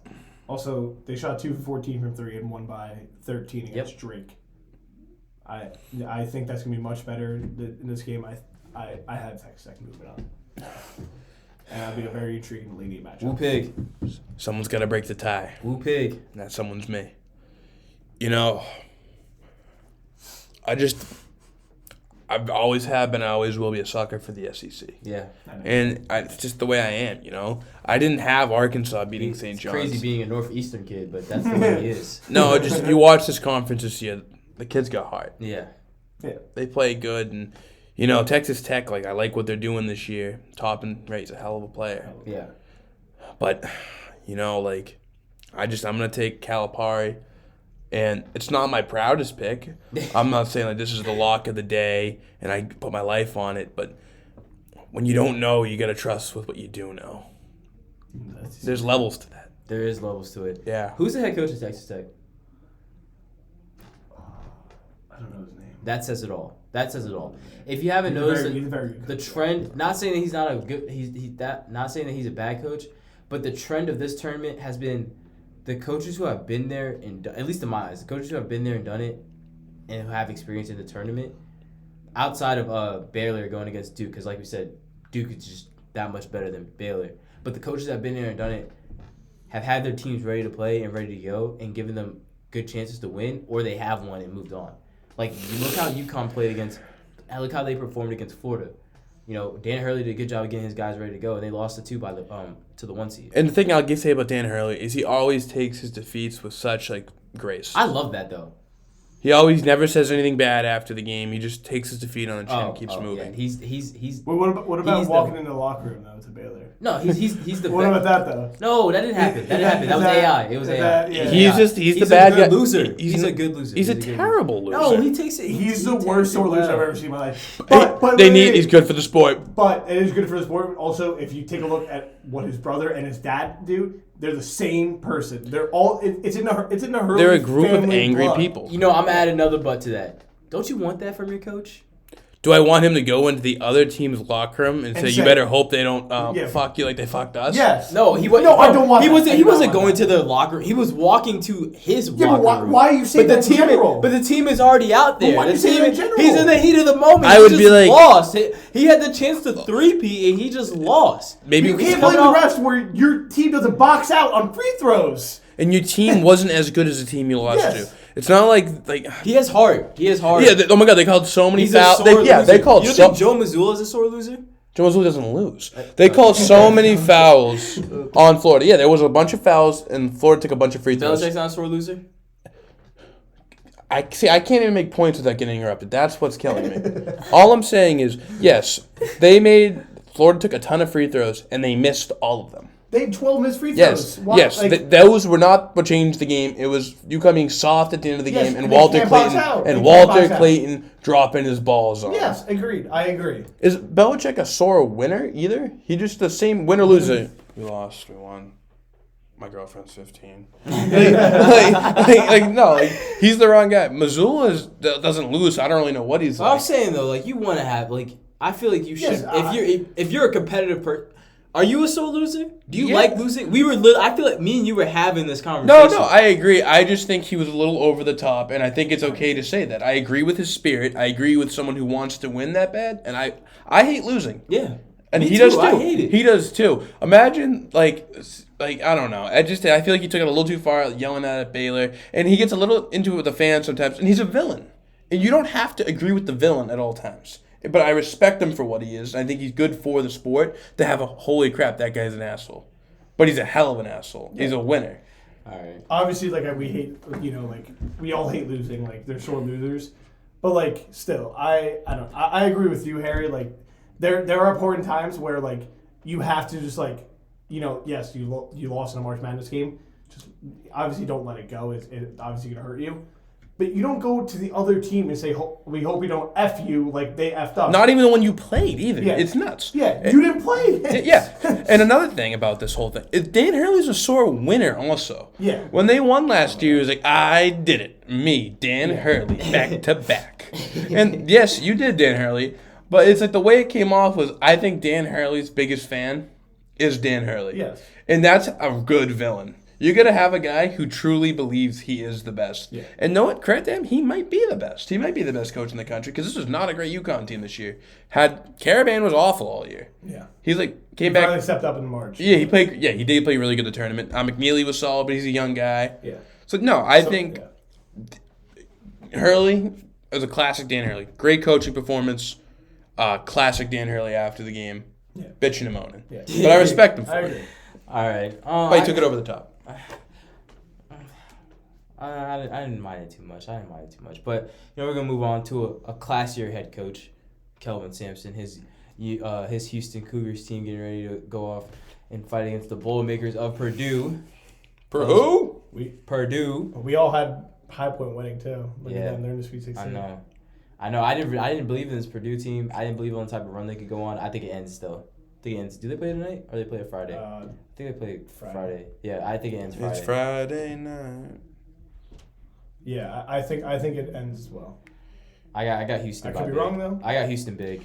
Also, they shot 2 for 14 from 3 and won by 13 against Drake. I think that's gonna be much better in this game. I have Texas Tech moving on, and that'll be a very intriguing late matchup. Woo pig. Someone's got to break the tie. Woo pig. And that someone's me. I always have been, I always will be a sucker for the SEC. Yeah. And it's just the way I am, I didn't have Arkansas beating St. John's. It's crazy being a Northeastern kid, but that's the way he is. No, just if you watch this conference this year, the kids got heart. Yeah. They play good. And, Texas Tech, I like what they're doing this year. Toppin, right, he's a hell of a player. Yeah. But, I'm going to take Calipari. And it's not my proudest pick. I'm not saying this is the lock of the day and I put my life on it. But when you don't know, you got to trust with what you do know. There's levels to that. There is levels to it. Yeah. Who's the head coach of Texas Tech? I don't know his name. That says it all. If you haven't He's noticed a very good the coach. trend, not saying that he's not a good, not saying that he's a bad coach, but the trend of this tournament has been the coaches who have been there and at least in my eyes, the coaches who have been there and done it, and who have experience in the tournament, outside of Baylor going against Duke, because like we said, Duke is just that much better than Baylor. But the coaches that have been there and done it have had their teams ready to play and ready to go, and given them good chances to win, or they have won and moved on. Like, you look how UConn played against, and look how they performed against Florida. Dan Hurley did a good job of getting his guys ready to go, and they lost to the 1 seed. And the thing I'll say about Dan Hurley is he always takes his defeats with such grace. I love that though. He always never says anything bad after the game. He just takes his defeat on the chin and keeps moving. Yeah. He's. Well, what about walking into the locker room though to Baylor? No, he's the. What about that though? No, that didn't happen. That was AI. It was AI. He's the bad guy. Loser. He's a good loser. He's a terrible loser. No, he takes it. He's the worst sore loser I've ever seen in my life. He's good for the sport. But it is good for the sport. Also, if you take a look at what his brother and his dad do, they're the same person. They're all. It's in the Hurley. They're a group of family angry blood. people. I'm gonna add another but to that. Don't you want that from your coach? Do I want him to go into the other team's locker room and say, "You better hope they don't fuck you like they fucked us"? Yes. No, he No, I don't want He that. wasn't. I He don't wasn't want going that. to the locker room. He was walking to his Yeah, locker but room. why are you saying that in general? But the team is already out there. why The you saying team, that in general? he's in the heat of the moment. I would He be just like- lost. He had the chance to 3-peat and he just lost. Maybe You can't blame the refs where your team doesn't box out on free throws. and your team wasn't as good as the team you lost Yes. to. It's not like He has heart. yeah. Oh my God, they called so many He's a fouls. sore loser. They called You don't so. think Joe Mazzulla is a sore loser? Joe Mazzulla doesn't lose. They called so many fouls on Florida. Yeah, there was a bunch of fouls, and Florida took a bunch of free throws. Belichick's not a sore loser? I can't even make points without getting interrupted. That's what's killing me. All I'm saying is, yes, Florida took a ton of free throws, and they missed all of them. They had 12 missed free Yes, throws. yes. Those were not what changed the game. It was UConn being soft at the end of the Yes, game, and and they Walter can't box Clayton out. and They can't Walter box out. Clayton dropping his balls on. Yes, agreed. I agree. Is Belichick a sore winner either? He just the same win or loser. We lost. We won. My girlfriend's 15. No, he's the wrong guy. Missoula doesn't lose. So I don't really know what he's like. I'm saying though, you want to have I feel like you should. Yes, if you're a competitive person, are you a sore loser? Do you Yeah. like losing? I feel like me and you were having this conversation. No, I agree. I just think he was a little over the top, and I think it's okay to say that. I agree with his spirit. I agree with someone who wants to win that bad, and I hate losing. Yeah, And me he does too. I hate it. He does too. Imagine I don't know. I feel like he took it a little too far, yelling at Baylor, and he gets a little into it with the fans sometimes. And he's a villain, and you don't have to agree with the villain at all times. But I respect him for what he is. I think he's good for the sport to have a holy crap, that guy's an asshole. But he's a hell of an asshole. Yeah. He's a winner. All right. Obviously, we hate, we all hate losing. They're sore losers. But, still, I agree with you, Harry. There are important times where, you have to just, yes, you lost in a March Madness game. Just obviously don't let it go. It's obviously going to hurt you. But you don't go to the other team and say, we hope we don't F you like they F'd up. Not even the one you played either. Yeah. It's nuts. Yeah, you didn't play. Yeah. And another thing about this whole thing is Dan Hurley's a sore winner also. Yeah. When they won last year, he was like, I did it. Me, Dan Hurley, back to back. And yes, you did, Dan Hurley. But it's like the way it came off was, I think Dan Hurley's biggest fan is Dan Hurley. Yes. And that's a good villain. You're going to have a guy who truly believes he is the best. Yeah. And know what? Credit to him, he might be the best. He might be the best coach in the country because this was not a great UConn team this year. Caravan was awful all year. Yeah. He's like, He came back. finally stepped up in March. Yeah, he did play really good in the tournament. McNeely was solid, but he's a young guy. Yeah. So, no, I think Hurley is a classic Dan Hurley. Great coaching performance. Classic Dan Hurley after the game. Yeah. Bitching and moaning. Yeah. But I respect him for I it. agree. All right. But he took it over the top. I didn't mind it too much. But we're gonna move on to a classier head coach, Kelvin Sampson. His Houston Cougars team getting ready to go off and fight against the Boilermakers of Purdue. For who? Purdue. We all had High Point winning too. Look Yeah. at them. They're in the Sweet 16. I know. I didn't believe in this Purdue team. I didn't believe on the type of run they could go on. I think it ends still. Do they play tonight or they play Friday? I think they play Friday. Yeah, I think it ends Friday. It's Friday night. Yeah, I think it ends as well. I got Houston. I could be wrong though. I got Houston big.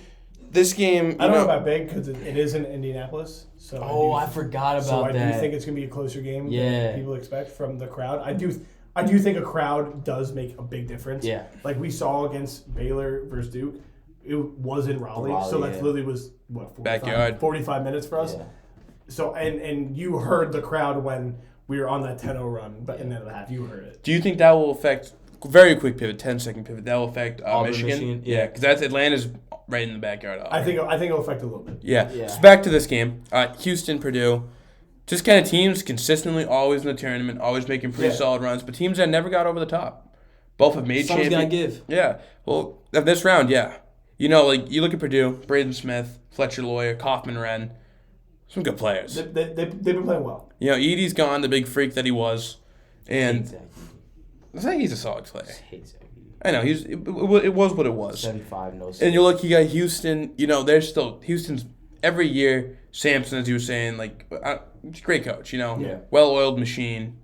This game, I don't know about big because it is in Indianapolis. So I forgot about so that. I do think it's gonna be a closer game than people expect from the crowd. I do think a crowd does make a big difference. Yeah. Like we saw against Baylor versus Duke, it was in Raleigh, so that literally was what backyard 45 minutes for us. Yeah. So and you heard the crowd when we were on that 10-0 run, but in the half you heard it. Do you think that will affect? Very quick pivot, 10-second pivot. That will affect Michigan. Yeah, because that's Atlanta's right in the backyard. I think it'll affect a little bit. Yeah. So back to this game, Houston, Purdue, just kind of teams consistently always in the tournament, always making pretty solid runs, but teams that never got over the top. Both have made Someone's champions. gotta give. Yeah. Well, of this round, yeah. You look at Purdue, Braden Smith, Fletcher Lawyer, Kaufman Wren, some good players. They've been playing well. Edie's gone, the big freak that he was, and I think he's a solid player. I know it was what it was. 75 no. And you look, you got Houston. They're still Houston's every year. Sampson, as you were saying, he's a great coach. Well-oiled machine.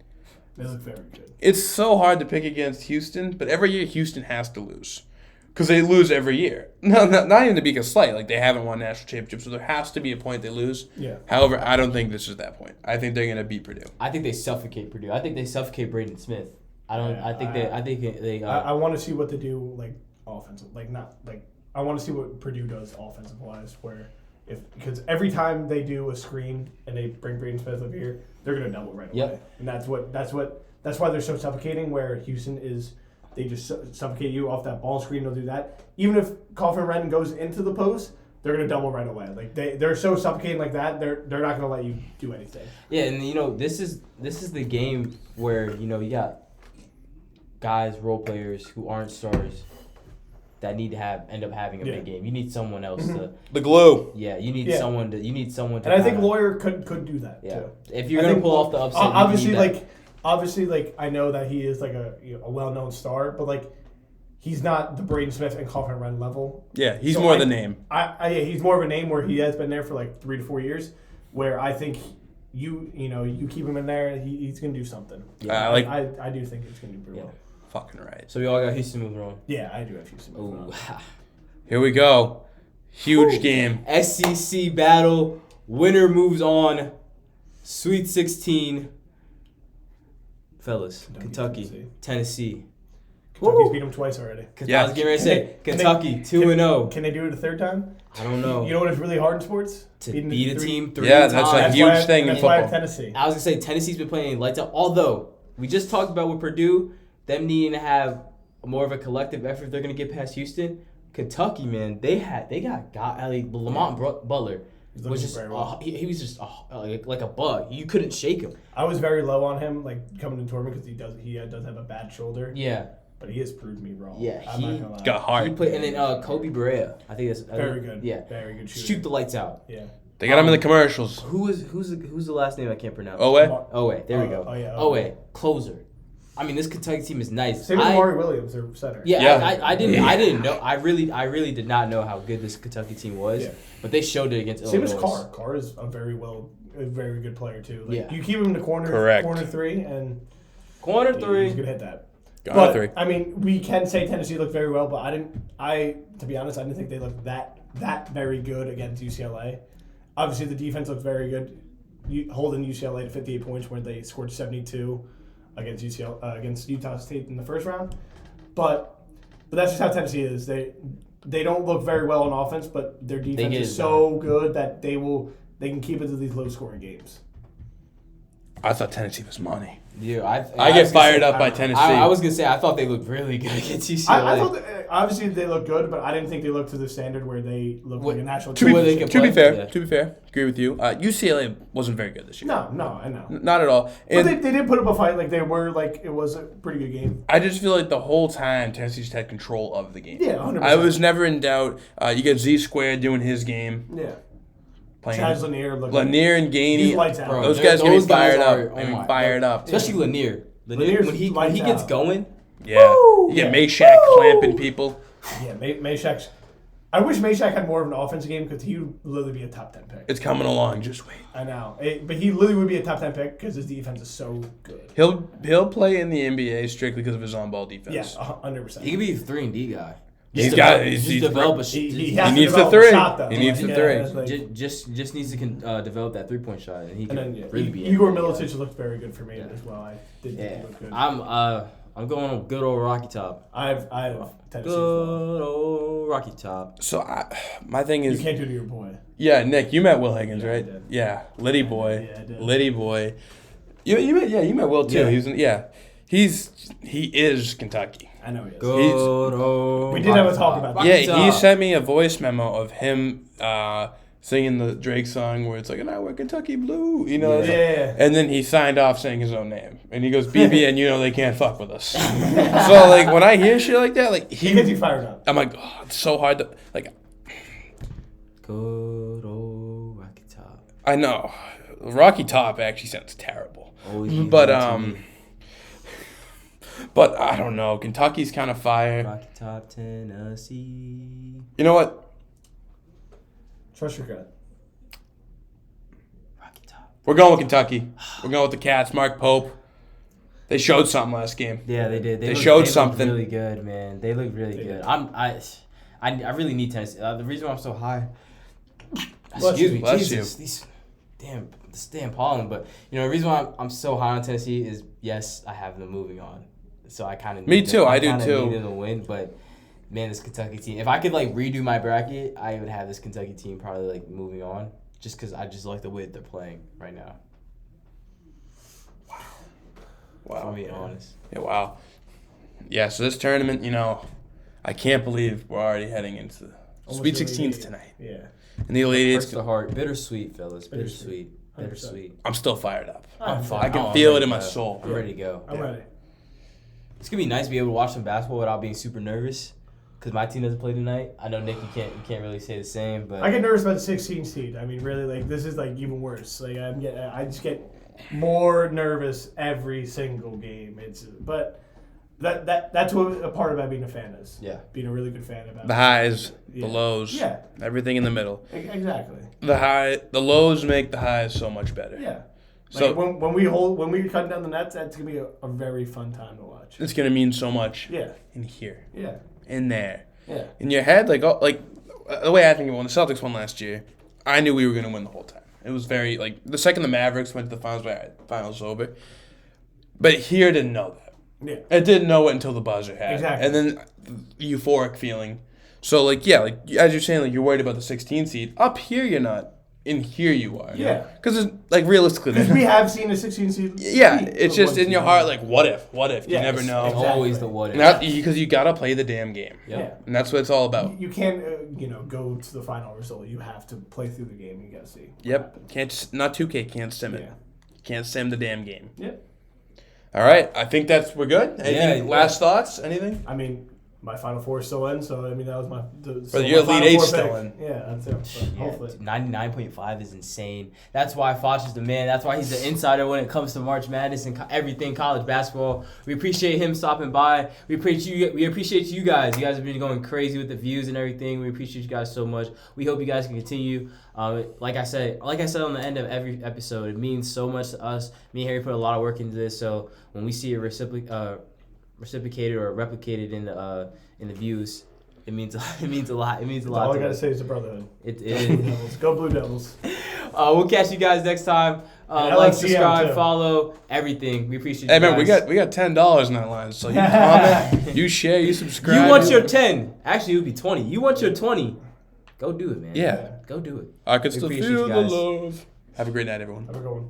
They look very good. It's so hard to pick against Houston, but every year Houston has to lose because they lose every year. No, not even to be a slight. They haven't won national championships, so there has to be a point they lose. Yeah. However, I don't think this is that point. I think they're gonna beat Purdue. I think they suffocate Purdue. I think they suffocate Braden Smith. I want to see what they do offensive. I want to see what Purdue does offensive wise. Because every time they do a screen and they bring Braden Smith over here, they're gonna double right away. And that's why they're so suffocating. Where Houston is, they just suffocate you off that ball screen. They'll do that. Even if Kaufman Wren goes into the post, they're gonna double right away. They're so suffocating like that. They're not gonna let you do anything. Yeah, and this is the game where you got guys, role players who aren't stars that need to end up having a big game. You need someone else to the glue. Yeah, you need someone to. And I think Lawyer could do that too. If you're gonna pull off the upset, obviously, I know that he is a well-known star, but he's not the Braden Smith and Kaufman Wren level. Yeah, he's more the name. He's more of a name where he has been there for 3 to 4 years. Where I think you keep him in there, he's gonna do something. Yeah, I do think he's gonna do pretty well. Fucking right. So we all got Houston moving on. Yeah, I do have Houston moving on. Here we go. Huge game. SEC battle. Winner moves on. Sweet 16. Fellas, Kentucky, Tennessee. Kentucky's beat them twice already. I was getting ready to say, Kentucky, 2-0. Can they do it a third time? I don't know. You know what is really hard in sports? To beat a team 3 times. Yeah, that's a huge thing in football. That's why I have Tennessee. I was going to say, Tennessee's been playing lights out. Although, we just talked about with Purdue, them needing to have more of a collective effort if they're going to get past Houston. Kentucky, man, they got Lamont Butler. Was just he was just like a bug. You couldn't shake him. I was very low on him, coming to tournament because he does have a bad shoulder. Yeah, but he has proved me wrong. Yeah, I'm not gonna lie. Got hard. And then Kobe Barea, I think that's very good. Yeah, very good shooter. Shoot the lights out. Yeah, they got him in the commercials. Who's the last name I can't pronounce? Owe. There we go. Oh yeah. Owe, closer. I mean, this Kentucky team is nice. Same as Maury Williams, their center. Yeah, I didn't know. I really did not know how good this Kentucky team was. Yeah. But they showed it against Illinois. Same as Carr. Carr is a very good player too. Like, yeah. You keep him in the corner, Correct. corner 3, and corner 3. He's gonna hit that. Corner 3. I mean, we can say Tennessee looked very well, but to be honest, I didn't think they looked that very good against UCLA. Obviously, the defense looked very good, holding UCLA to 58 points when they scored 72 against against Utah State in the first round. But that's just how Tennessee is. They don't look very well on offense, but their defense is so good that they can keep it to these low-scoring games. I thought Tennessee was money. Yeah, I get fired up by Tennessee. I was gonna say I thought they looked really good against UCLA. I thought obviously they looked good, but I didn't think they looked to the standard where they look like a national team. To be fair, agree with you. UCLA wasn't very good this year. No, I know. Not at all. And but they did put up a fight. Like it was a pretty good game. I just feel like the whole time Tennessee just had control of the game. Yeah, 100%. I was never in doubt. You get Z Squared doing his game. Yeah. Chaz Lanier and Gainey. Bro, those guys get me fired up. Fired up. Especially Lanier. Lanier when he gets going. Yeah. You get Meshack clamping people. Yeah, Meshack's. I wish Meshack had more of an offensive game because he would literally be a top 10 pick. It's coming along. Just wait. I know. But he literally would be a top 10 pick because his defense is so good. He'll play in the NBA strictly because of his on-ball defense. Yes, 100%. He could be a 3-and-D guy. He needs the 3. Shot, though. He needs the 3. Just needs to develop that 3-point shot, and he can really be. Igor Milicic looked very good for me as well. I did think he looked good. I'm going on good old Rocky Top. I have Tennessee. Good old Rocky Top. So my thing is you can't do it to your boy. Yeah, Nick, you met Will Higgins, right? I did. Yeah, Liddy boy. Yeah, I did. Liddy boy. You met Will too. Yeah. He is Kentucky. I know he is. Good old we did have a talk about that. Yeah, he sent me a voice memo of him singing the Drake song where it's like, and I wear Kentucky blue, you know? Yeah. And then he signed off saying his own name. And he goes, BBN, you know they can't fuck with us. So, like, when I hear shit like that, like, he gets you fired up. I'm like, oh, it's so hard to, like. Good old Rocky Top. I know. Rocky Top actually sounds terrible. But I don't know. Kentucky's kind of fire. Rocky Top, Tennessee. You know what? Trust your gut. Rocky Top. We're going with Kentucky. We're going with the Cats. Mark Pope. They showed something last game. Yeah, they did. They showed something. Really good, man. They look really good. I really need Tennessee. The reason why I'm so high. Excuse me, Jesus. This damn pollen. But the reason why I'm so high on Tennessee is yes, I have them moving on. So I kind of me too. I do too. Need them to win, but man, this Kentucky team. If I could redo my bracket, I would have this Kentucky team probably moving on, just because I just like the way that they're playing right now. Wow. If I'm being honest. Yeah. Wow. Yeah. So this tournament, I can't believe we're already heading into the Sweet 16s tonight. Yeah. And the Elite Eights. Hurts the heart. Bittersweet, fellas. Bittersweet. I'm still fired up. I'm I can feel it in my soul. I'm ready to go. I'm ready. It's gonna be nice to be able to watch some basketball without being super nervous, because my team doesn't play tonight. I know Nick, you can't really say the same, but I get nervous about the 16 seed. I mean, really, this is even worse. I just get more nervous every single game. But that's what a part about being a fan is. Yeah, being a really good fan about the highs, the lows, everything in the middle. Exactly. The lows make the highs so much better. Yeah. So when we're cutting down the nets, that's gonna be a very fun time to watch. It's gonna mean so much. Yeah. In here. Yeah. In there. Yeah. In your head, the way I think of when the Celtics won last year, I knew we were gonna win the whole time. It was very the second the Mavericks went to the finals, finals over. But here didn't know that. Yeah. It didn't know it until the buzzer had. Exactly. And then the euphoric feeling. So as you're saying, you're worried about the 16 seed. Up here, you're not. In here you are. Yeah. Because realistically. Because we have seen a 16 seed. Yeah. It's just in your heart, what if? What if? You never know. Exactly. Always the what if. Because you got to play the damn game. Yep. Yeah. And that's what it's all about. You can't, go to the final result. You have to play through the game. You got to see. Yep. Not 2K. Can't sim it. Yeah. Can't sim the damn game. Yep. All right. I think we're good. Anything? Last thoughts? Anything? I mean, my Final Four is still in, so I mean that was But your my Elite Final Eight's Four still pick. in. Yeah, that's it. So Yeah, hopefully. 99.5 is insane. That's why Foch is the man. That's why he's the insider when it comes to March Madness and everything college basketball. We appreciate him stopping by. We appreciate you guys. You guys have been going crazy with the views and everything. We appreciate you guys so much. We hope you guys can continue. Like I said on the end of every episode, it means so much to us. Me and Harry put a lot of work into this, so when we see it reciprocated or replicated in the views, it means a lot. It means a lot. All I to gotta us. say is a brotherhood. It Blue is. Devils. Go Blue Devils. We'll catch you guys next time. And Like, LFGM subscribe, too. follow, everything. We appreciate Hey you man, guys. we got $10 in that line. So you comment, you share, you subscribe. You want your 10. Actually, it would be 20. You want your 20. Go do it, man. Yeah. Go do it. I could We still appreciate feel you the guys. love. Have a great night, everyone. Have a good one.